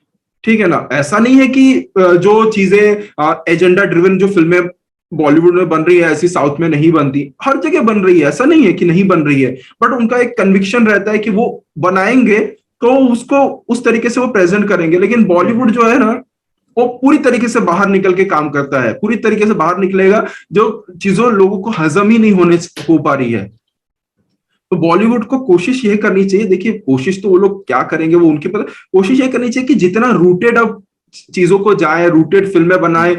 S1: ठीक है ना। ऐसा नहीं है कि जो चीजें एजेंडा ड्रिवन जो फिल्में बॉलीवुड में बन रही है ऐसी साउथ में नहीं बनती, हर जगह बन रही है, ऐसा नहीं है कि नहीं बन रही है। बट उनका एक कन्विक्शन रहता है कि वो बनाएंगे तो उसको उस तरीके से वो प्रेजेंट करेंगे। लेकिन बॉलीवुड जो है ना, वो पूरी तरीके से बाहर निकल के काम करता है, पूरी तरीके से बाहर निकलेगा, जो चीजों लोगों को हजम ही नहीं हो पा रही है। तो बॉलीवुड को कोशिश ये करनी चाहिए, देखिए कोशिश तो वो लोग क्या करेंगे वो उनके पता, कोशिश ये करनी चाहिए कि जितना रूटेड अब चीजों को जाए, रूटेड फिल्में बनाए।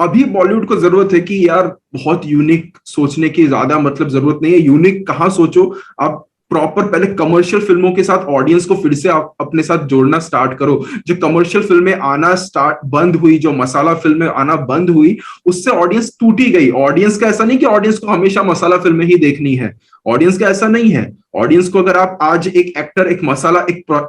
S1: अभी बॉलीवुड को जरूरत है कि यार बहुत यूनिक सोचने की ज्यादा मतलब जरूरत नहीं है। यूनिक कहाँ सोचो आप, प्रॉपर पहले कमर्शियल फिल्मों के साथ ऑडियंस को फिर से आप अपने साथ जोड़ना स्टार्ट करो। जो कमर्शियल फिल्में आना बंद हुई, जो मसाला फिल्में आना बंद हुई, उससे ऑडियंस टूटी गई। ऑडियंस का ऐसा नहीं कि ऑडियंस को हमेशा मसाला फिल्में ही देखनी है, ऑडियंस का ऐसा नहीं है। ऑडियंस को अगर आप आज एक एक्टर एक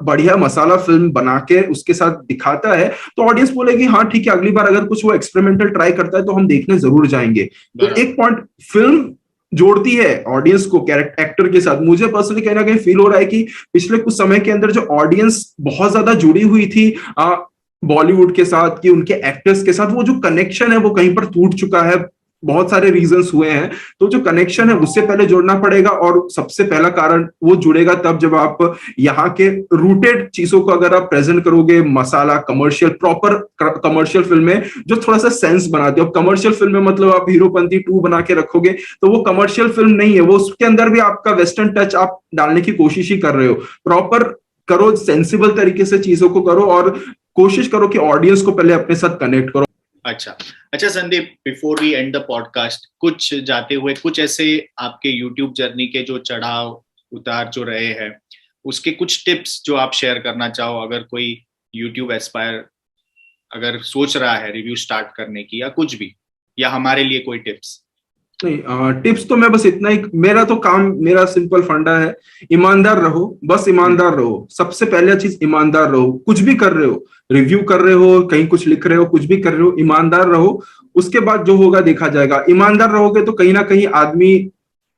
S1: बढ़िया मसाला फिल्म बना के उसके साथ दिखाता है तो ऑडियंस बोलेगी हाँ ठीक है, अगली बार अगर कुछ वो एक्सपेरिमेंटल ट्राई करता है तो हम देखने जरूर जाएंगे। तो एक पॉइंट, फिल्म जोड़ती है ऑडियंस को कैरेक्टर एक्टर के साथ। मुझे पर्सनली कहीं ना कहीं फील हो रहा है कि पिछले कुछ समय के अंदर जो ऑडियंस बहुत ज्यादा जुड़ी हुई थी बॉलीवुड के साथ, कि उनके एक्टर्स के साथ वो जो कनेक्शन है वो कहीं पर टूट चुका है। बहुत सारे रीजंस हुए हैं, तो जो कनेक्शन है उससे पहले जोड़ना पड़ेगा। और सबसे पहला कारण वो जुड़ेगा तब जब आप यहाँ के रूटेड चीजों को अगर आप प्रेजेंट करोगे, मसाला कमर्शियल प्रॉपर कमर्शियल फिल्में जो थोड़ा सा सेंस बनाती है। अब कमर्शियल फिल्में मतलब आप हीरोपंती 2 बना के रखोगे तो वो कमर्शियल फिल्म नहीं है, वो उसके अंदर भी आपका वेस्टर्न टच आप डालने की कोशिश ही कर रहे हो। प्रॉपर करो, सेंसिबल तरीके से चीजों को करो और कोशिश करो कि ऑडियंस को पहले अपने साथ कनेक्ट करो।
S2: अच्छा Sandeep, before we end the podcast, कुछ जाते हुए कुछ ऐसे आपके यूट्यूब जर्नी के जो चढ़ाव उतार जो रहे हैं उसके कुछ टिप्स जो आप शेयर करना चाहो, अगर कोई यूट्यूब एस्पायर अगर सोच रहा है रिव्यू स्टार्ट करने की या कुछ भी, या हमारे लिए कोई टिप्स?
S1: नहीं, टिप्स तो मैं बस इतना ही, मेरा तो काम, मेरा सिंपल फंडा है, ईमानदार रहो, बस ईमानदार रहो। सबसे पहले चीज ईमानदार रहो। कुछ भी कर रहे हो, रिव्यू कर रहे हो, कहीं कुछ लिख रहे हो, कुछ भी कर रहे हो, ईमानदार रहो। उसके बाद जो होगा देखा जाएगा। ईमानदार रहोगे तो कहीं ना कहीं आदमी,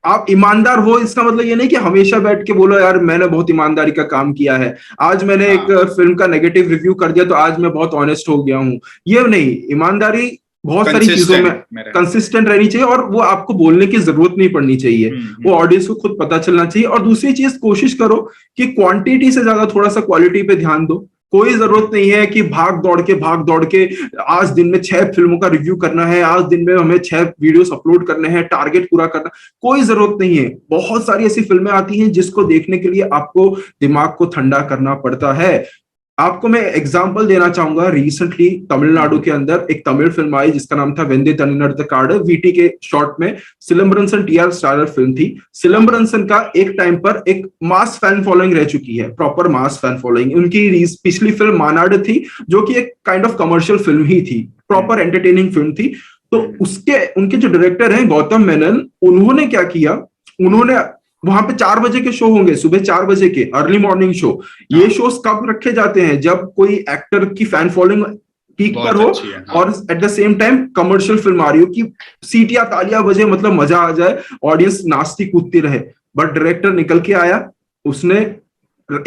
S1: आप ईमानदार हो इसका मतलब ये नहीं कि हमेशा बैठ के बोलो यार मैंने बहुत ईमानदारी का काम किया है, आज मैंने एक फिल्म का नेगेटिव रिव्यू कर दिया तो आज मैं बहुत ऑनेस्ट हो गया हूं। ये नहीं, ईमानदारी बहुत सारी चीजों में कंसिस्टेंट रहनी चाहिए और वो आपको बोलने की जरूरत नहीं पड़नी चाहिए। वो ऑडियंस को खुद पता चलना चाहिए। और दूसरी चीज, कोशिश करो कि क्वांटिटी से ज्यादा थोड़ा सा क्वालिटी पे ध्यान दो। कोई जरूरत नहीं है कि भाग दौड़ के आज दिन में 6 फिल्मों का रिव्यू करना है, आज दिन में हमें 6 वीडियोस अपलोड करने हैं, टारगेट पूरा करना, कोई जरूरत नहीं है। बहुत सारी ऐसी फिल्में आती हैं जिसको देखने के लिए आपको दिमाग को ठंडा करना पड़ता है। आपको मैं एग्जांपल देना चाहूंगा, रिसेंटली तमिलनाडु के अंदर एक तमिल फिल्म आई जिसका नाम था वेंदे तनिनड कार्ड, वीटी के शॉर्ट में सिलम्बरसन टीआर स्टारर फिल्म थी। सिलम्बरसन का एक टाइम पर एक मास फैन फॉलोइंग रह चुकी है, प्रॉपर मास फैन फॉलोइंग। उनकी पिछली फिल्म मानाड थी जो कि एक काइंड ऑफ कमर्शियल फिल्म ही थी, प्रॉपर एंटरटेनिंग फिल्म थी। तो उसके उनके जो डायरेक्टर हैं गौतम मेनन, उन्होंने क्या किया, उन्होंने वहां पे 4 बजे के शो होंगे, सुबह 4 बजे के अर्ली मॉर्निंग शो। ये शोज कब रखे जाते हैं, जब कोई एक्टर की फैन फॉलोइंग पीक पर हो और at the same time commercial film आ रही हो कि सीटियां तालियां बजे, मतलब मजा आ जाए, ऑडियंस नाचती कूदती रहे। बट डायरेक्टर निकल के आया, उसने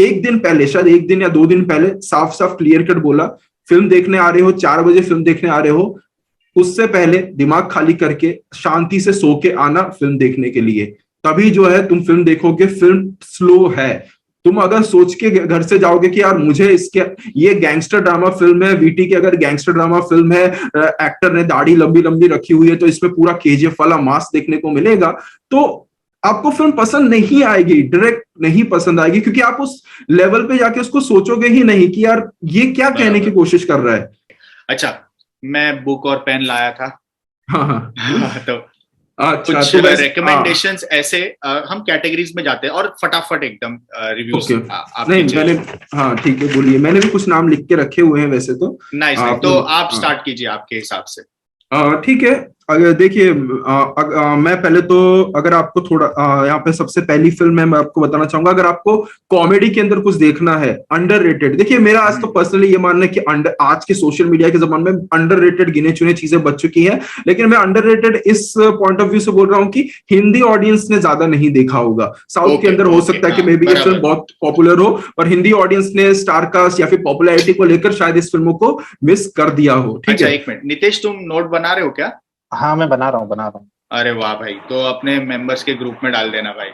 S1: एक दिन पहले, शायद एक दिन या 2 दिन पहले साफ साफ क्लियर कट बोला, फिल्म देखने आ रहे हो, 4 बजे फिल्म देखने आ रहे हो, उससे पहले दिमाग खाली करके शांति से सो के आना फिल्म देखने के लिए, तभी जो है तुम फिल्म देखोगे। फिल्म स्लो है, तुम अगर सोच के घर से जाओगे कि यार मुझे इसके, ये गैंगस्टर ड्रामा फिल्म है, वीटी की अगर गैंगस्टर ड्रामा फिल्म है, एक्टर ने दाढ़ी लंबी लंबी रखी हुई है, तो इसमें पूरा केजीएफ वाला मास देखने को मिलेगा, तो आपको फिल्म पसंद नहीं आएगी, डायरेक्ट नहीं पसंद आएगी, क्योंकि आप उस लेवल पे जाके उसको सोचोगे ही नहीं कि यार ये क्या कहने की कोशिश कर रहा है।
S2: अच्छा, मैं बुक और पेन लाया था।
S1: हाँ
S2: तो
S1: अच्छा,
S2: कुछ
S1: तो
S2: रिकमेंडेशंस ऐसे हम कैटेगरीज में जाते हैं और फटाफट एकदम रिव्यूज
S1: नहीं मैंने, हाँ ठीक है बोलिए, मैंने भी कुछ नाम लिख के रखे हुए हैं वैसे तो।
S2: नाइस, तो आप स्टार्ट कीजिए आपके हिसाब से।
S1: ठीक है, अगर देखिए मैं पहले तो, अगर आपको थोड़ा यहाँ पे सबसे पहली फिल्म है, मैं आपको बताना चाहूंगा, अगर आपको कॉमेडी के अंदर कुछ देखना है अंडररेटेड, देखिए मेरा आज तो पर्सनली ये मानना है कि आज के सोशल मीडिया के जमाने में अंडररेटेड गिने चुने चीजें बच चुकी हैं, लेकिन मैं अंडररेटेड इस पॉइंट ऑफ व्यू से बोल रहा हूँ कि हिंदी ऑडियंस ने ज्यादा नहीं देखा होगा। साउथ के अंदर हो सकता है कि मे बी ये फिल्म बहुत पॉपुलर हो, पर हिंदी ऑडियंस ने स्टारकास्ट या फिर पॉपुलैरिटी को लेकर शायद इस फिल्मों को मिस कर दिया हो। ठीक है,
S2: एक मिनट नितेश, तुम नोट बना रहे हो क्या?
S4: हाँ मैं बना रहा हूँ।
S2: अरे वाह भाई, तो अपने मेंबर्स के ग्रुप में डाल देना भाई।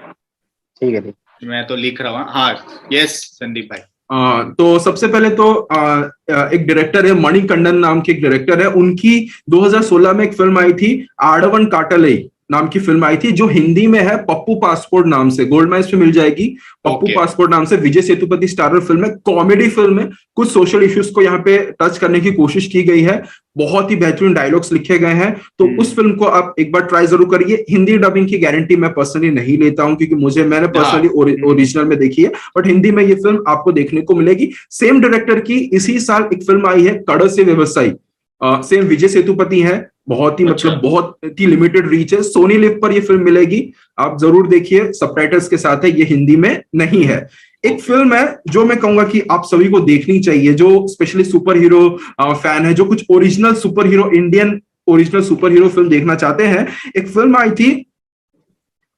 S4: ठीक है,
S2: मैं तो लिख रहा हूँ। हाँ यस संदीप भाई।
S1: तो सबसे पहले तो एक डायरेक्टर है, मणिकंडन नाम के एक डायरेक्टर है, उनकी 2016 में एक फिल्म आई थी, आडवन काटलई नाम की फिल्म आई थी, जो हिंदी में है पप्पू पासपोर्ट नाम से, गोल्ड माइंस पे मिल जाएगी। पप्पू पासपोर्ट नाम से विजय सेतुपति स्टारर फिल्म है, कॉमेडी फिल्म है, कुछ सोशल इश्यूज को यहाँ पे टच करने की कोशिश की गई है, बहुत ही बेहतरीन डायलॉग्स लिखे गए हैं, तो उस फिल्म को आप एक बार ट्राई जरूर करिए। हिंदी डबिंग की गारंटी मैं पर्सनली नहीं लेता हूं, क्योंकि मैंने पर्सनली ओरिजिनल में देखी है, बट हिंदी में ये फिल्म आपको देखने को मिलेगी। सेम डायरेक्टर की इसी साल एक फिल्म आई है, कड़ से व्यवसायी, सेम विजय सेतुपति है, बहुत ही मतलब बहुत ही लिमिटेड रीच है, सोनी लिव पर ये फिल्म मिलेगी, आप जरूर देखिए, सबटाइटल्स के साथ है, ये हिंदी में नहीं है। एक फिल्म है जो मैं कहूंगा कि आप सभी को देखनी चाहिए, जो स्पेशली सुपर हीरो फैन है, जो कुछ original super hero, Indian original super hero film देखना चाहते हैं। एक फिल्म आई थी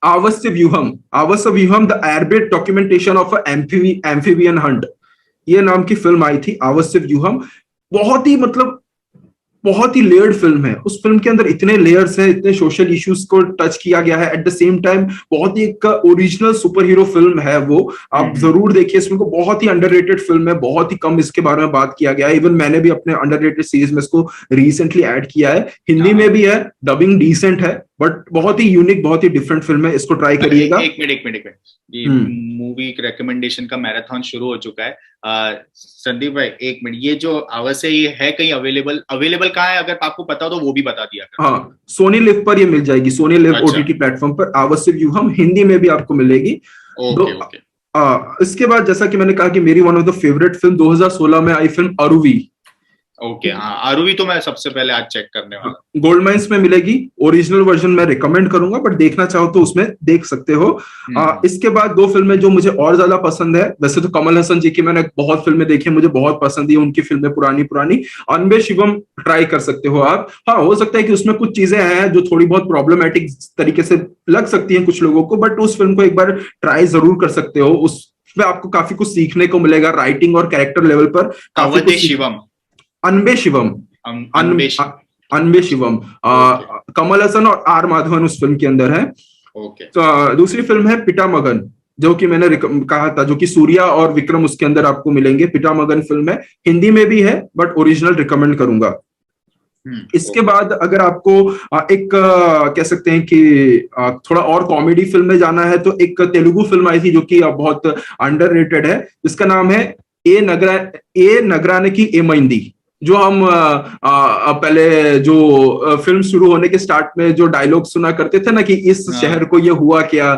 S1: Aavasavyuham, the airbase documentation of amphibian hunt, ये नाम की फिल्म आई थी आवस्य व्यूहम। बहुत ही मतलब बहुत ही लेयर्ड फिल्म है, उस फिल्म के अंदर इतने लेयर्स हैं, इतने सोशल इश्यूज को टच किया गया है, एट द सेम टाइम बहुत ही एक ओरिजिनल सुपर हीरो फिल्म है वो, आप जरूर देखिए इस फिल्म को, बहुत ही अंडररेटेड फिल्म है, बहुत ही कम इसके बारे में बात किया गया है, इवन मैंने भी अपने अंडररेटेड सीरीज में इसको रिसेंटली ऐड किया है, हिंदी में भी है, डबिंग डिसेंट है, बट बहुत ही यूनिक, बहुत ही डिफरेंट फिल्म है, इसको ट्राई करिएगा।
S2: एक मिनट, ये मूवी मैराथन का मैराथन शुरू हो चुका है। संदीप भाई एक मिनट, ये जो आवाज है ये है कहीं अवेलेबल कहाँ है, अगर आपको पता हो तो वो भी बता दिया।
S1: हाँ, सोनी लिव पर ये मिल जाएगी, सोनी लिव ओटीटी प्लेटफॉर्म पर आवश्यक व्यूहम हिंदी में भी आपको मिलेगी। इसके बाद जैसा कि मैंने कहा कि मेरी one of the favourite film 2016 में आई फिल्म अरुवी।
S2: हाँ अरुवी तो मैं सबसे पहले आज चेक करने वाला।
S1: गोल्ड माइंस में मिलेगी, ओरिजिनल वर्जन मैं रिकमेंड करूंगा, बट देखना चाहो तो उसमें देख सकते हो। इसके बाद 2 फिल्में जो मुझे और ज्यादा पसंद है, वैसे तो कमल हसन जी की मैंने बहुत फिल्में देखी है, मुझे बहुत पसंद है उनकी फिल्में पुरानी। अनबे शिवम ट्राई कर सकते हो आप। हाँ, हो सकता है कि उसमें कुछ चीजें हैं जो थोड़ी बहुत प्रॉब्लमेटिक तरीके से लग सकती हैं कुछ लोगों को, बट उस फिल्म को एक बार ट्राई जरूर कर सकते हो, उसमें आपको काफी कुछ सीखने को मिलेगा, राइटिंग और कैरेक्टर लेवल पर। अनबे शिवम कमल हसन और आर माधवन उस फिल्म के अंदर है। तो दूसरी फिल्म है पिटा मगन, जो कि मैंने कहा था, जो कि सूर्या और विक्रम उसके अंदर आपको मिलेंगे। पिटा मगन फिल्म है, हिंदी में भी है, बट ओरिजिनल रिकमेंड करूंगा। इसके बाद अगर आपको एक कह सकते हैं कि थोड़ा और कॉमेडी फिल्म में जाना है, तो एक तेलुगु फिल्म आई थी जो कि बहुत अंडररेटेड है, जिसका नाम है ए नगराने की ए महिंदी, जो हम पहले जो फिल्म शुरू होने के स्टार्ट में जो डायलॉग सुना करते थे ना कि इस शहर को ये हुआ क्या,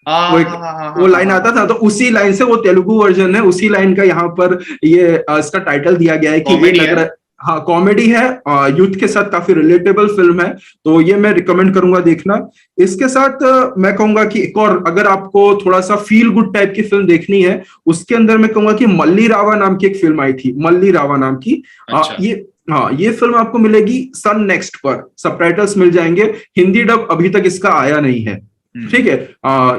S1: वो लाइन आता था, तो उसी लाइन से वो तेलुगु वर्जन है, उसी लाइन का यहाँ पर ये इसका टाइटल दिया गया है कि ये नगरा। हाँ, कॉमेडी है, यूथ के साथ काफी रिलेटेबल फिल्म है, तो ये मैं रिकमेंड करूंगा देखना। इसके साथ मैं कहूंगा कि एक और, अगर आपको थोड़ा सा फील गुड टाइप की फिल्म देखनी है, उसके अंदर मैं कहूंगा कि मल्ली रावा नाम की एक फिल्म आई थी, मल्ली रावा नाम की। ये फिल्म आपको मिलेगी सन नेक्स्ट पर, सबटाइटल्स मिल जाएंगे, हिंदी डब अभी तक इसका आया नहीं है, ठीक है।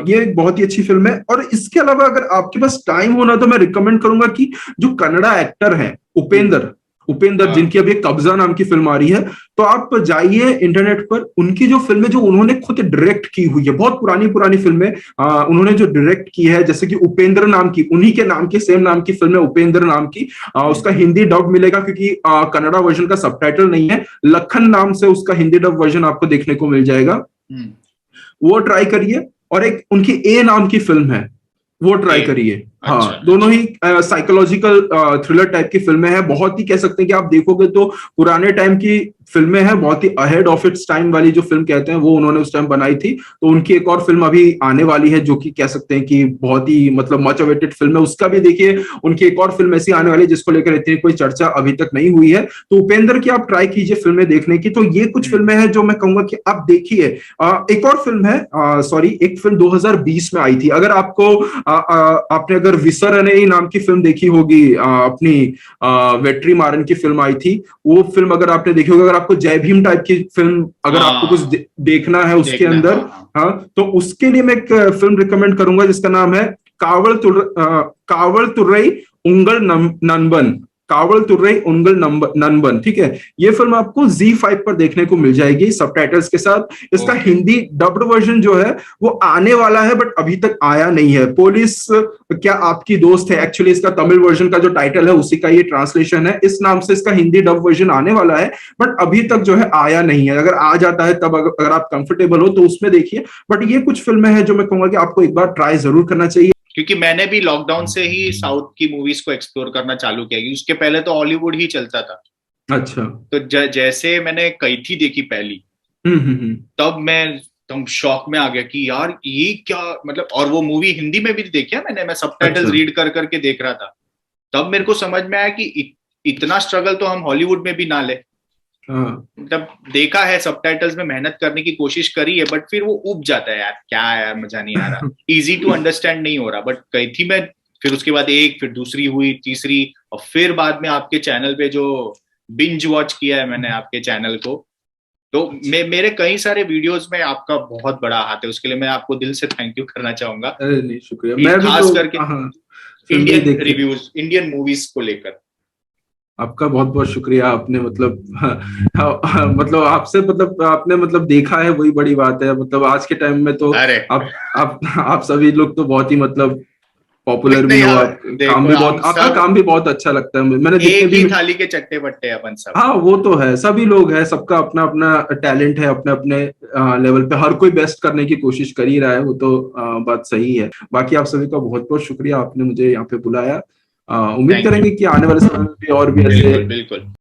S1: ये एक बहुत ही अच्छी फिल्म है। और इसके अलावा अगर आपके पास टाइम होना तो मैं रिकमेंड करूंगा कि जो कन्नड़ा एक्टर है उपेंद्र जिनकी अभी कब्जा नाम की फिल्म आ रही है, तो आप जाइए इंटरनेट पर, उनकी जो फिल्में जो उन्होंने खुद डायरेक्ट की हुई है, बहुत पुरानी फिल्में उन्होंने जो डायरेक्ट की है, जैसे कि उपेंद्र नाम की, उन्हीं के नाम की सेम नाम की फिल्म है उपेंद्र नाम की, उसका हिंदी डब मिलेगा क्योंकि कन्नड़ा वर्जन का सबटाइटल नहीं है, लखन नाम से उसका हिंदी डब वर्जन आपको देखने को मिल जाएगा, वो ट्राई करिए। और एक उनकी ए नाम की फिल्म है, वो ट्राई करिए। हाँ,
S2: अच्छा,
S1: दोनों ही साइकोलॉजिकल थ्रिलर टाइप की फिल्में हैं, बहुत ही कह सकते हैं कि आप देखोगे तो पुराने टाइम की फिल्में हैं, बहुत ही अहेड ऑफ इट्स टाइम वाली जो फिल्म कहते हैं वो उन्होंने उस टाइम बनाई थी। तो उनकी एक और फिल्म अभी आने वाली है जो कि कह सकते हैं कि बहुत ही मतलब मच अवेटेड फिल्म है, उसका भी देखिए। उनकी एक और फिल्म ऐसी आने वाली है जिसको लेकर इतनी कोई चर्चा अभी तक नहीं हुई है, तो उपेंद्र की आप ट्राई कीजिए फिल्में देखने की। तो ये कुछ फिल्में हैं जो मैं कहूंगा कि आप देखिए। एक और फिल्म है, एक फिल्म 2020 में आई थी, अगर आपको आपने अगर विसरने नाम की फिल्म देखी होगी, अपनी वेट्री मारन की फिल्म आई थी, वो फिल्म अगर आपने देखी होगी, अगर आपको जय भीम टाइप की फिल्म अगर आपको कुछ देखना है उसके अंदर, हाँ, तो उसके लिए मैं एक फिल्म रिकमेंड करूंगा जिसका नाम है कावल तुर्रई उंगल ननबन, कावल तुर्रई उंगल ननबन, ठीक है। ये फिल्म आपको ZEE5 पर देखने को मिल जाएगी सबटाइटल्स के साथ। इसका हिंदी डब्ड वर्जन जो है वो आने वाला है, बट अभी तक आया नहीं है। पुलिस क्या आपकी दोस्त है, एक्चुअली इसका तमिल वर्जन का जो टाइटल है उसी का ये ट्रांसलेशन है, इस नाम से इसका हिंदी डब वर्जन आने वाला है, बट अभी तक जो है आया नहीं है। अगर आ जाता है तब अगर आप कंफर्टेबल हो तो उसमें देखिए, बट ये कुछ फिल्में हैं जो मैं कहूंगा कि आपको एक बार ट्राई जरूर करना चाहिए।
S2: क्योंकि मैंने भी लॉकडाउन से ही साउथ की मूवीज को एक्सप्लोर करना चालू किया, उसके पहले तो हॉलीवुड ही चलता था।
S1: अच्छा।
S2: तो जैसे मैंने कैथी देखी पहली, तब मैं एकदम शॉक में आ गया कि यार ये क्या मतलब, और वो मूवी हिंदी में भी देखी है मैंने, मैं सबटाइटल्स रीड कर करके देख रहा था, तब मेरे को समझ में आया कि इतना स्ट्रगल तो हम हॉलीवुड में भी ना ले। मतलब देखा है सबटाइटल्स में मेहनत करने की कोशिश करी है, बट फिर वो उब जाता है, यार क्या यार मजा नहीं आ रहा, इजी टू अंडरस्टैंड नहीं हो रहा। बट कैथी में फिर उसके बाद फिर दूसरी हुई, तीसरी, और फिर बाद में आपके चैनल पे जो बिंज वॉच किया है मैंने आपके चैनल को, तो मेरे कई सारे वीडियोस में आपका बहुत बड़ा हाथ है, उसके लिए मैं आपको दिल से थैंक यू करना चाहूंगा।
S1: अरे नहीं, शुक्रिया। मैं भी
S2: खास करके इंडियन रिव्यूज, इंडियन मूवीज को लेकर
S1: आपका बहुत बहुत शुक्रिया। आपने मतलब आपसे मतलब आपने मतलब देखा है, वही बड़ी बात है। मतलब आज के टाइम में तो आप सभी लोग तो बहुत ही मतलब पॉपुलर भी हो, आपका काम भी बहुत अच्छा लगता है। मैंने
S2: एक ही थाली के चट्टे बट्टे अपन सब।
S1: हाँ, वो तो है, सभी लोग हैं, सबका अपना अपना टैलेंट है, अपने अपने लेवल पे हर कोई बेस्ट करने की कोशिश कर ही रहा है, वो तो बात सही है। बाकी आप सभी का बहुत बहुत शुक्रिया, आपने मुझे यहाँ पे बुलाया। उम्मीद करेंगे कि आने वाले समय में भी और भी ऐसे
S2: बिल्कुल